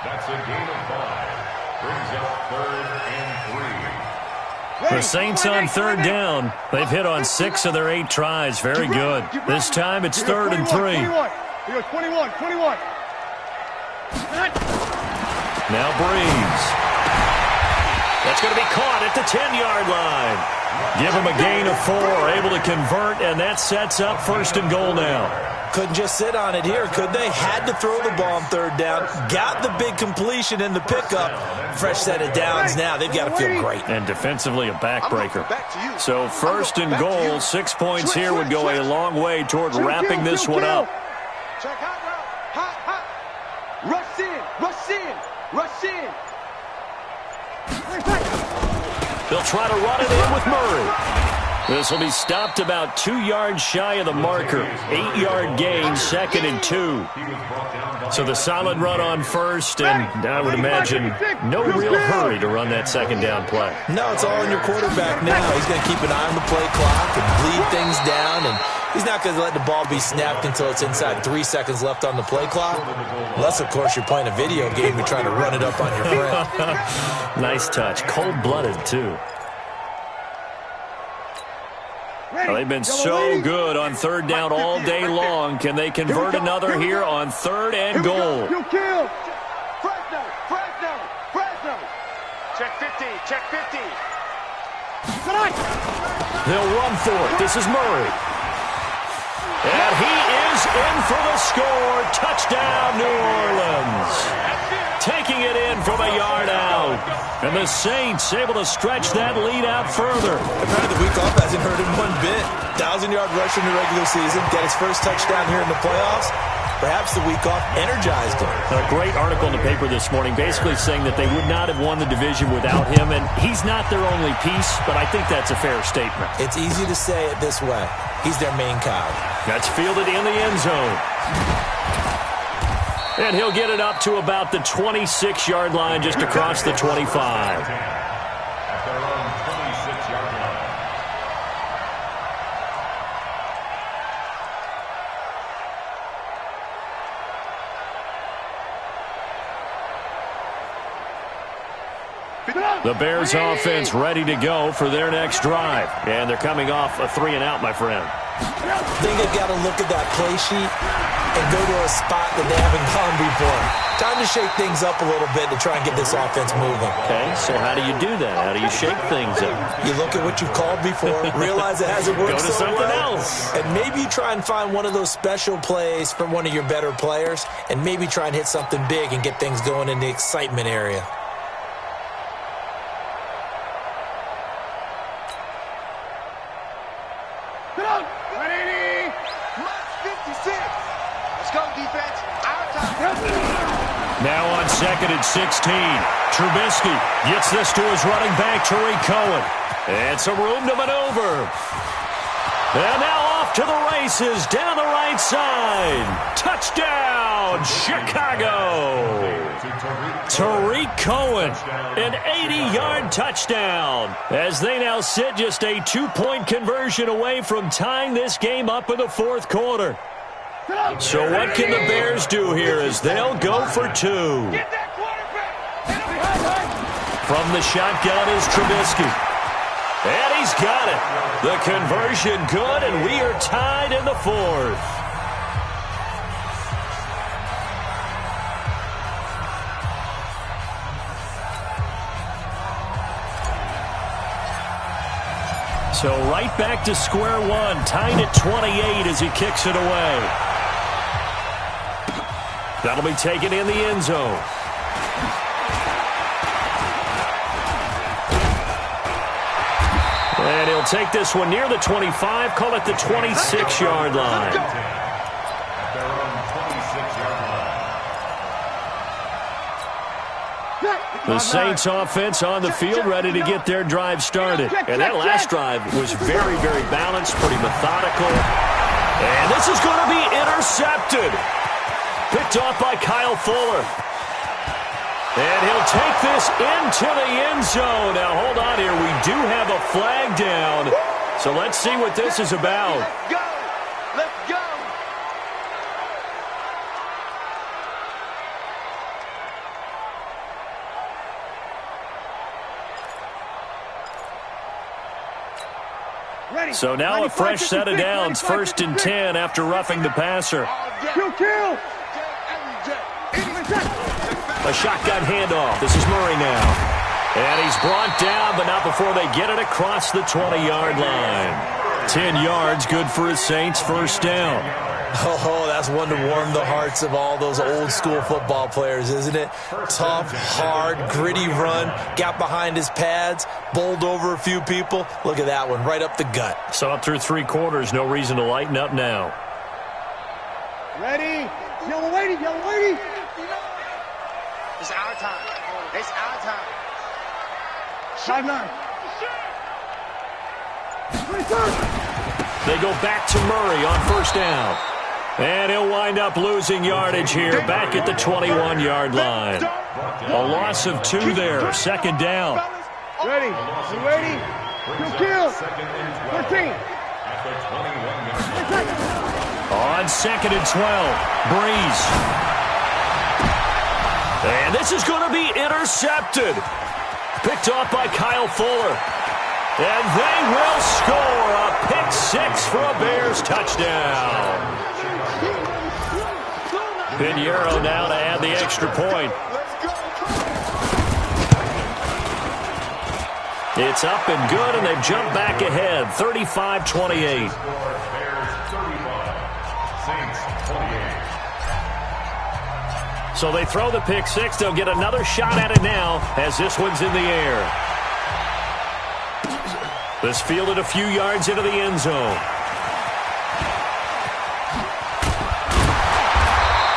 That's a gain of 5. Brings up 3rd and 3. The Saints on 3rd down. They've hit on 6 of their 8 tries. Very good. This time it's 3rd and 3. Here goes 21, 21. Now Breeze. That's going to be caught at the 10-yard line. Give him a gain of 4, able to convert, and that sets up 1st and goal now. Couldn't just sit on it here, could they? Had to throw the ball on 3rd down. Got the big completion in the pickup. Fresh set of downs now. They've got to feel great. And defensively, a backbreaker. So 1st and goal, 6 points here would go a long way toward wrapping this one up. Check hot route. Hot, hot. Rush in, rush in, rush in. They'll try to run it in with Murray. This will be stopped about 2 yards shy of the marker. 8-yard gain, 2nd and 2. So the solid run on 1st, and I would imagine no real hurry to run that 2nd down play. No, it's all on your quarterback now. He's going to keep an eye on the play clock and bleed things down, and he's not going to let the ball be snapped until it's inside 3 seconds left on the play clock. Unless, of course, you're playing a video game, you're trying to run it up on your friend. Nice touch. Cold-blooded, too. Well, they've been so good on 3rd down all day long. Can they convert another here on 3rd and goal? Fresno, Fresno, Fresno. Check 50, check 50. They'll run for it. This is Murray. And he is in for the score. Touchdown, New Orleans. Taking it in from a yard out. And the Saints able to stretch that lead out further. Apparently the week off hasn't hurt him one bit. 1,000-yard rush in the regular season. Get his first touchdown here in the playoffs. Perhaps the week off energized him. A great article in the paper this morning basically saying that they would not have won the division without him. And he's not their only piece, but I think that's a fair statement. It's easy to say it this way. He's their main cog. That's fielded in the end zone. And he'll get it up to about the 26-yard line, just across the 25. At their own 26-yard line. The Bears offense ready to go for their next drive. And they're coming off a 3-and-out, my friend. I think they've got to look at that play sheet and go to a spot that they haven't gone before. Time to shake things up a little bit to try and get this offense moving. Okay, so how do you do that? How do you shake things up? You look at what you've called before, realize it hasn't worked Go to so something well, else. and maybe you try and find one of those special plays from one of your better players, and maybe try and hit something big and get things going in the excitement area. Now on 2nd and 16. Trubisky gets this to his running back, Tariq Cohen. And some room to maneuver. And now off to the races down the right side. Touchdown, Chicago. Tariq Cohen, an 80-yard touchdown. As they now sit just a 2-point conversion away from tying this game up in the 4th quarter. So what can the Bears do here as they'll go for 2? From the shotgun is Trubisky. And he's got it. The conversion good, and we are tied in the 4th. So right back to square one, tied at 28 as he kicks it away. That'll be taken in the end zone. And he'll take this one near the 25, call it the 26-yard line. At their own 26-yard line. The Saints offense on the field ready to get their drive started. And that last drive was very, very balanced, pretty methodical. And this is going to be intercepted. Picked off by Kyle Fuller. And he'll take this into the end zone. Now, hold on here. We do have a flag down. So let's see what this is about. Let's go. Let's go. So now a fresh set of downs, 1st and 10 after roughing the passer. Kill. A shotgun handoff. This is Murray now. And he's brought down, but not before they get it across the 20-yard line. 10 yards, good for his Saints, first down. Oh, that's one to warm the hearts of all those old-school football players, isn't it? Tough, hard, gritty run, got behind his pads, bowled over a few people. Look at that one, right up the gut. So up through 3 quarters, no reason to lighten up now. Ready? Yellow lady. It's our time. It's our time. 5-9. They go back to Murray on first down. And he'll wind up losing yardage here, back at the 21-yard line. A loss of 2 there, second down. Ready? You ready? Kill. 13. On second and 12, Breeze. And this is going to be intercepted. Picked off by Kyle Fuller. And they will score a pick 6 for a Bears touchdown. Pinheiro now to add the extra point. It's up and good, and they've jumped back ahead, 35-28. So they throw the pick 6. They'll get another shot at it now as this one's in the air. This fielded a few yards into the end zone.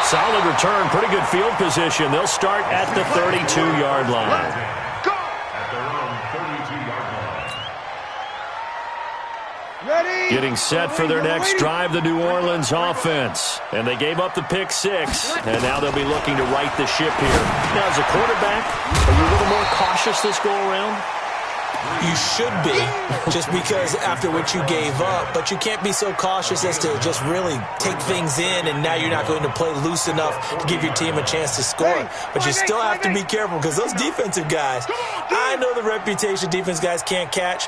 Solid return, pretty good field position. They'll start at the 32-yard line. At their own 32-yard line. Ready? Getting set for their next drive, the New Orleans offense. And they gave up the pick 6, and now they'll be looking to right the ship here. Now, as a quarterback, are you a little more cautious this go-around? You should be, just because after what you gave up, but you can't be so cautious as to just really take things in, and now you're not going to play loose enough to give your team a chance to score. But you still have to be careful, because those defensive guys, I know the reputation defense guys can't catch.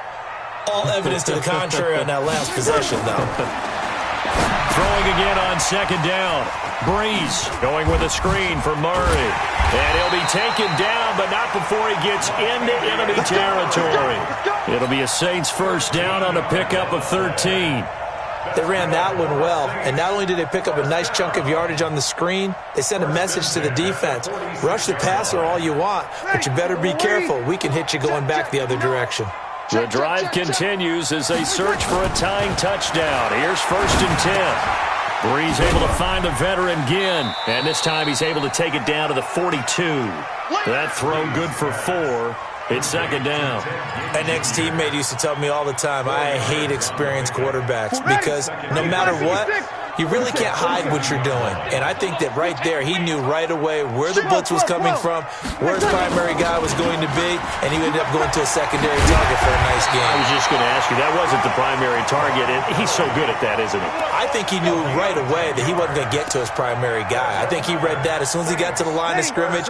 All evidence to the contrary on that last possession, though. Throwing again on second down. Breeze going with a screen for Murray. And he'll be taken down, but not before he gets into enemy territory. It'll be a Saints first down on a pickup of 13. They ran that one well, and not only did they pick up a nice chunk of yardage on the screen, they sent a message to the defense. Rush the passer all you want, but you better be careful. We can hit you going back the other direction. The drive continues as they search for a tying touchdown. Here's first and 10. Breeze able to find the veteran Ginn, and this time he's able to take it down to the 42. That throw good for 4. It's second down. An ex-teammate used to tell me all the time, I hate experienced quarterbacks because no matter what, you really can't hide what you're doing. And I think that right there, he knew right away where the blitz was coming from, where his primary guy was going to be, and he ended up going to a secondary target for a nice game. I was just going to ask you, that wasn't the primary target, and he's so good at that, isn't he? I think he knew right away that he wasn't going to get to his primary guy. I think he read that as soon as he got to the line of scrimmage,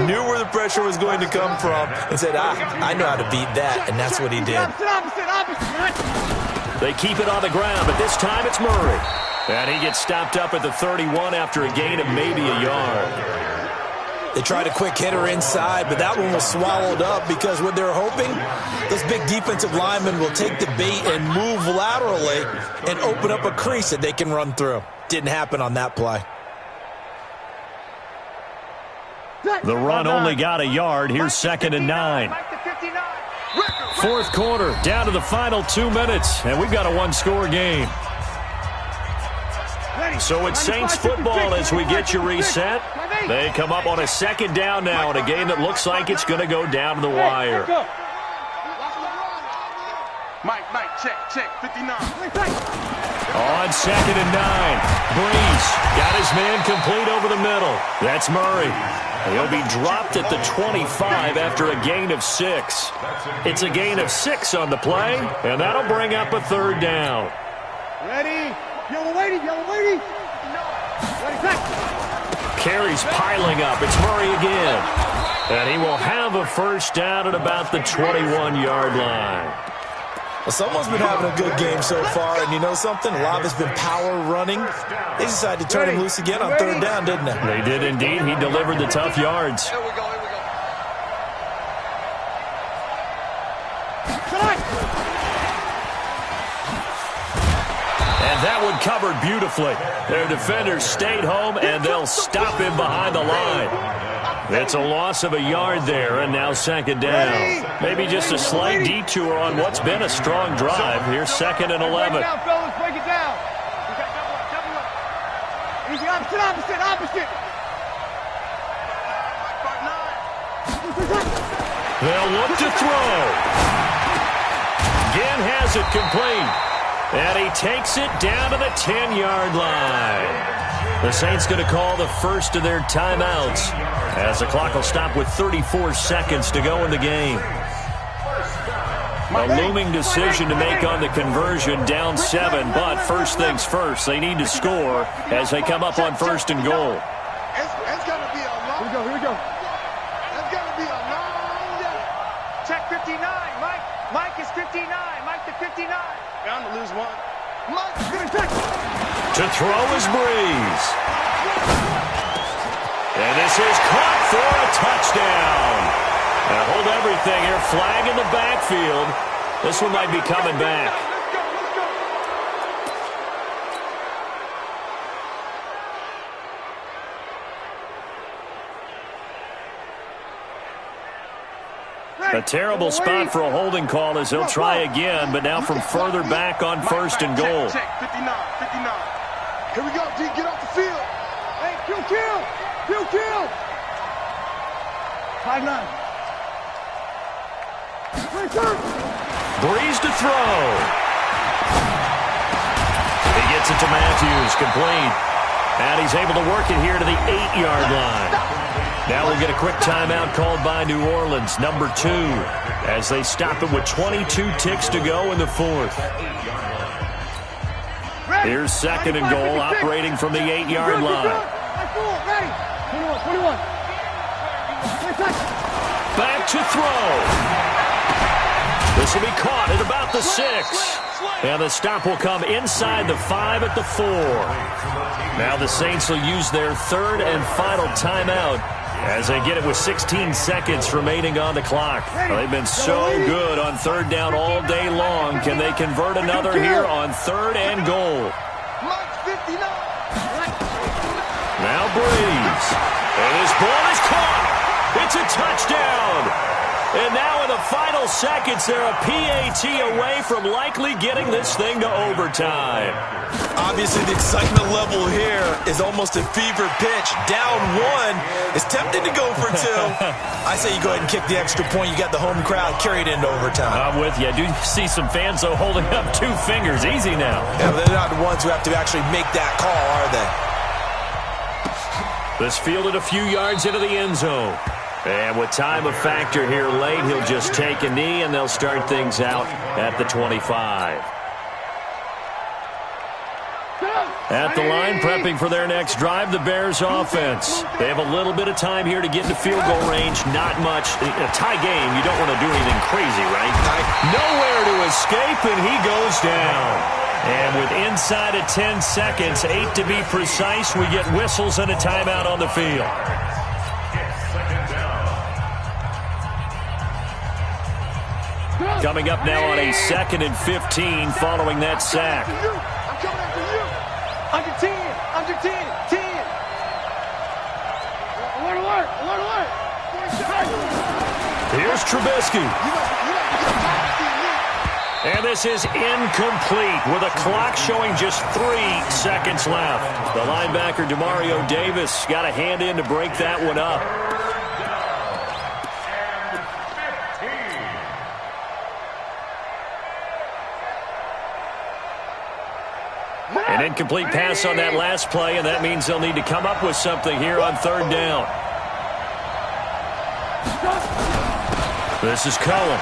knew where the pressure was going to come from, and said, I know how to beat that, and that's what he did. They keep it on the ground, but this time it's Murray. And he gets stopped up at the 31 after a gain of maybe a yard. They tried a quick hitter inside, but that one was swallowed up because what they're hoping, those big defensive linemen will take the bait and move laterally and open up a crease that they can run through. Didn't happen on that play. The run only got a yard. Here's second and 9. Fourth quarter, down to the final 2 minutes, and we've got a one-score game. So it's Saints football as we get you reset. They come up on a second down now in a game that looks like it's going to go down to the wire. Mike, check, 59. On second and 9, Breeze got his man complete over the middle. That's Murray. He'll be dropped at the 25 after a gain of 6. It's a gain of 6 on the play, and that'll bring up a third down. Ready? Yellow lady. Ready, set. Carries piling up. It's Murray again. And he will have a first down at about the 21-yard line. Well, someone's been having a good game so far, and you know something? A lot of it's been power running. They decided to turn him loose again on third down, didn't they? They did indeed. He delivered the tough yards. Here we go. And that one covered beautifully. Their defenders stayed home, and they'll stop him behind the line. It's a loss of a yard there, and now second down. Maybe just a slight detour on what's been a strong drive. Here's 2nd and 11. Break it down, fellas. Break it down. Double up. Easy, opposite. They'll look to throw. Ginn has it complete. And he takes it down to the 10-yard line. The Saints going to call the first of their timeouts as the clock will stop with 34 seconds to go in the game. A looming decision to make on the conversion, down 7, but first things first, they need to score as they come up on 1st and goal. It's going to be a long. Here we go. It's going to be a long day. Check 59. Mike is 59. Mike to 59. Bound to lose one. Mike's going to check. To throw is Breeze. And this is caught for a touchdown. Now hold everything here. Flag in the backfield. This one might be coming back. A terrible spot for a holding call as they'll try again, but now from further back on 1st and goal. Check, 59. Here we go, D. Get off the field. Hey, kill. 5-9. Breeze to throw. He gets it to Matthews, complete. And he's able to work it here to the 8-yard line. Now we'll get a quick timeout called by New Orleans, number 2, as they stop it with 22 ticks to go in the 4th. Here's 2nd and goal, operating from the 8-yard line. Ready. 21. Back to throw. This will be caught at about the 6. And the stop will come inside the 5 at the 4. Now the Saints will use their 3rd and final timeout as they get it with 16 seconds remaining on the clock. Well, they've been so good on 3rd down all day long. Can they convert another here on 3rd and goal? Now Breeze. And his ball is caught. It's a touchdown. And now in the final seconds, they're a PAT away from likely getting this thing to overtime. Obviously, the excitement level here is almost a fever pitch. Down 1. It's tempting to go for 2. I say you go ahead and kick the extra point. You got the home crowd carried into overtime. I'm with you. I do see some fans, though, holding up 2 fingers. Easy now. Yeah, they're not the ones who have to actually make that call, are they? This fielded a few yards into the end zone. And with time a factor here late, he'll just take a knee, and they'll start things out at the 25. At the line, prepping for their next drive, the Bears offense. They have a little bit of time here to get into field goal range. Not much. A tie game, you don't want to do anything crazy, right? Nowhere to escape, and he goes down. And with inside of 10 seconds, 8 to be precise, we get whistles and a timeout on the field. Coming up now on a 2nd and 15 following that sack. I'm coming after you. Under 10. Alert. Here's Trubisky. And this is incomplete with a clock showing just 3 seconds left. The linebacker, Demario Davis, got a hand in to break that one up. An incomplete pass on that last play, and that means they'll need to come up with something here on 3rd down. This is Cohen.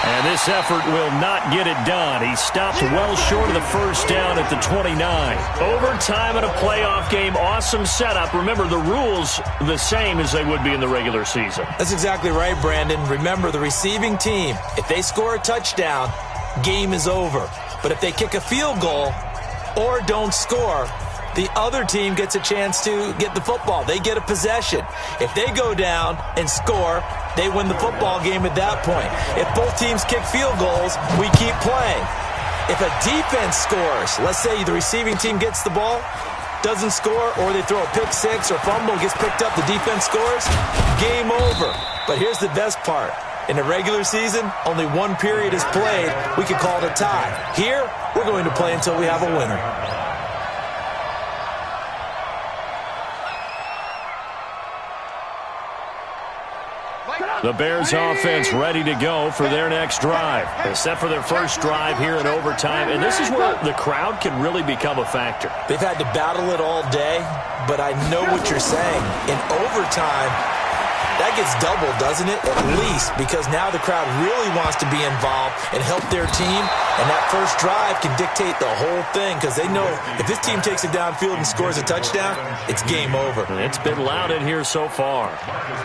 And this effort will not get it done. He stopped well short of the first down at the 29. Overtime in a playoff game, awesome setup. Remember, the rules the same as they would be in the regular season. That's exactly right, Brandon. Remember, the receiving team, if they score a touchdown, game is over. But if they kick a field goal or don't score, the other team gets a chance to get the football. They get a possession. If they go down and score, they win the football game at that point. If both teams kick field goals, we keep playing. If a defense scores, let's say the receiving team gets the ball, doesn't score, or they throw a pick six or fumble, gets picked up, the defense scores, game over. But here's the best part. In the regular season, only one period is played. We could call it a tie. Here, we're going to play until we have a winner. The Bears offense ready to go for their next drive. They're set for their first drive here in overtime, and this is where the crowd can really become a factor. They've had to battle it all day, but I know what you're saying. In overtime, that gets doubled, doesn't it? At least, because now the crowd really wants to be involved and help their team, and that first drive can dictate the whole thing because they know if this team takes it downfield and scores a touchdown, it's game over. It's been loud in here so far.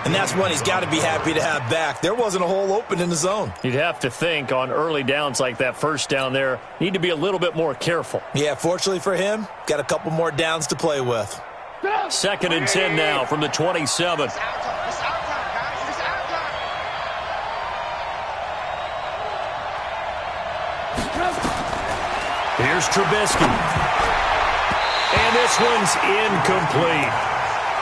And that's one he's got to be happy to have back. There wasn't a hole open in the zone. You'd have to think on early downs like that first down there, need to be a little bit more careful. Yeah, fortunately for him, got a couple more downs to play with. 2nd and 10 now from the 27. Here's Trubisky. And this one's incomplete.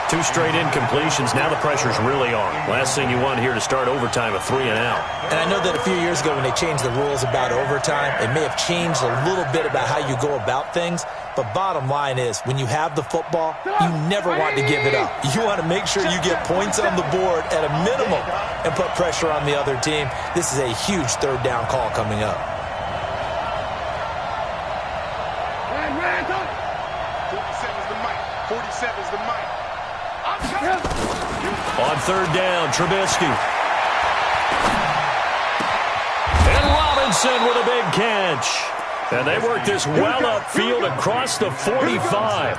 2 straight incompletions. Now the pressure's really on. Last thing you want here to start overtime, a 3-and-out. And I know that a few years ago when they changed the rules about overtime, it may have changed a little bit about how you go about things. But bottom line is, when you have the football, you never want to give it up. You want to make sure you get points on the board at a minimum and put pressure on the other team. This is a huge 3rd down call coming up. 47's the mic. On 3rd down, Trubisky. And Robinson with a big catch. And they work this well upfield across the 45.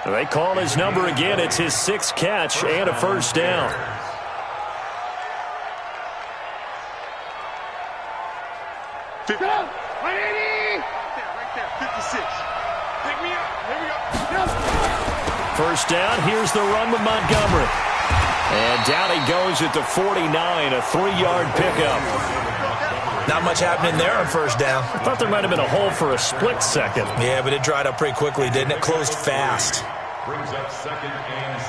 They call his number again. It's his 6th catch and a first down. Right there, 56. Pick me up. Here we go. First down, here's the run with Montgomery. And down he goes at the 49, a 3-yard pickup. Not much happening there on first down. I thought there might have been a hole for a split second. Yeah, but it dried up pretty quickly, didn't it? Closed fast. Brings up 2nd and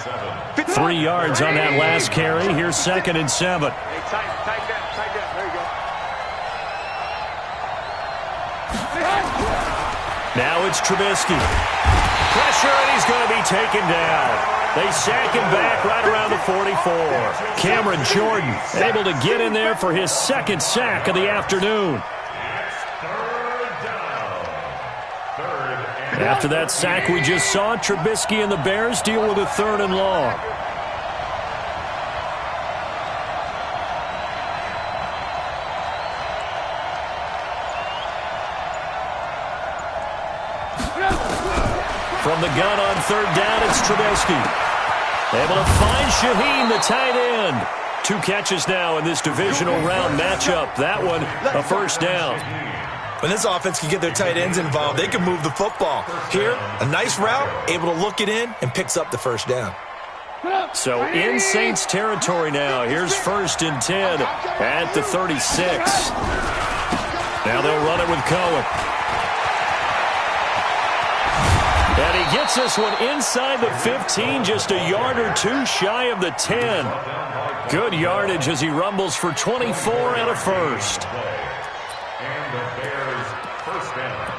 7. 3 yards on that last carry. Here's 2nd and 7. Hey, tighten down. There you go. Now it's Trubisky. Pressure, and he's going to be taken down. They sack him back right around the 44. Cameron Jordan able to get in there for his 2nd sack of the afternoon. After that sack we just saw, Trubisky and the Bears deal with a 3rd and long. From the gun on 3rd down, it's Trubisky. Able to find Shaheen, the tight end. 2 catches now in this divisional round matchup. That one, a first down. When this offense can get their tight ends involved, they can move the football. Here, a nice route, able to look it in, and picks up the first down. So in Saints territory now. Here's 1st and 10 at the 36. Now they'll run it with Cohen. And he gets this one inside the 15, just a yard or 2 shy of the 10. Good yardage as he rumbles for 24 and a first. And the Bears first down.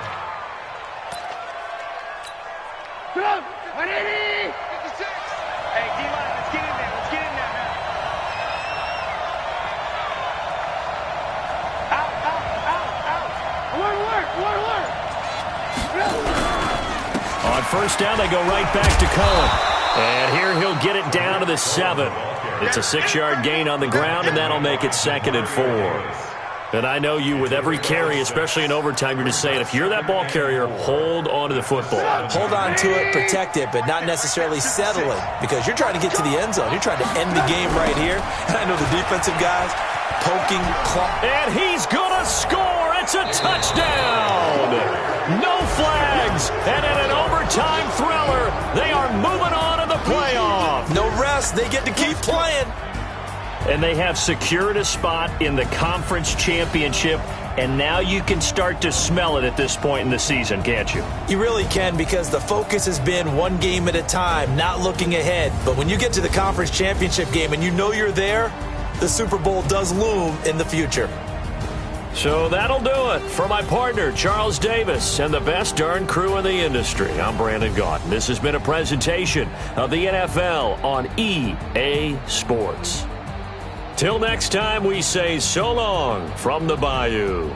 Hey, D-line, let's get in there. Man. Out. Alert. On first down, they go right back to Cohen. And here he'll get it down to the 7. It's a 6-yard gain on the ground, and that'll make it 2nd and 4. And I know you, with every carry, especially in overtime, you're just saying, if you're that ball carrier, hold on to the football. Hold on to it, protect it, but not necessarily settle it, because you're trying to get to the end zone. You're trying to end the game right here. And I know the defensive guys poking, and he's going to score. It's a touchdown. No flags. And in an overtime thriller, they are moving on in the playoff. No rest. They get to keep playing. And they have secured a spot in the conference championship, and now you can start to smell it at this point in the season, can't you? You really can, because the focus has been one game at a time, not looking ahead. But when you get to the conference championship game and you know you're there, the Super Bowl does loom in the future. So that'll do it. For my partner, Charles Davis, and the best darn crew in the industry, I'm Brandon Gaudin. This has been a presentation of the NFL on EA Sports. Till next time, we say so long from the Bayou.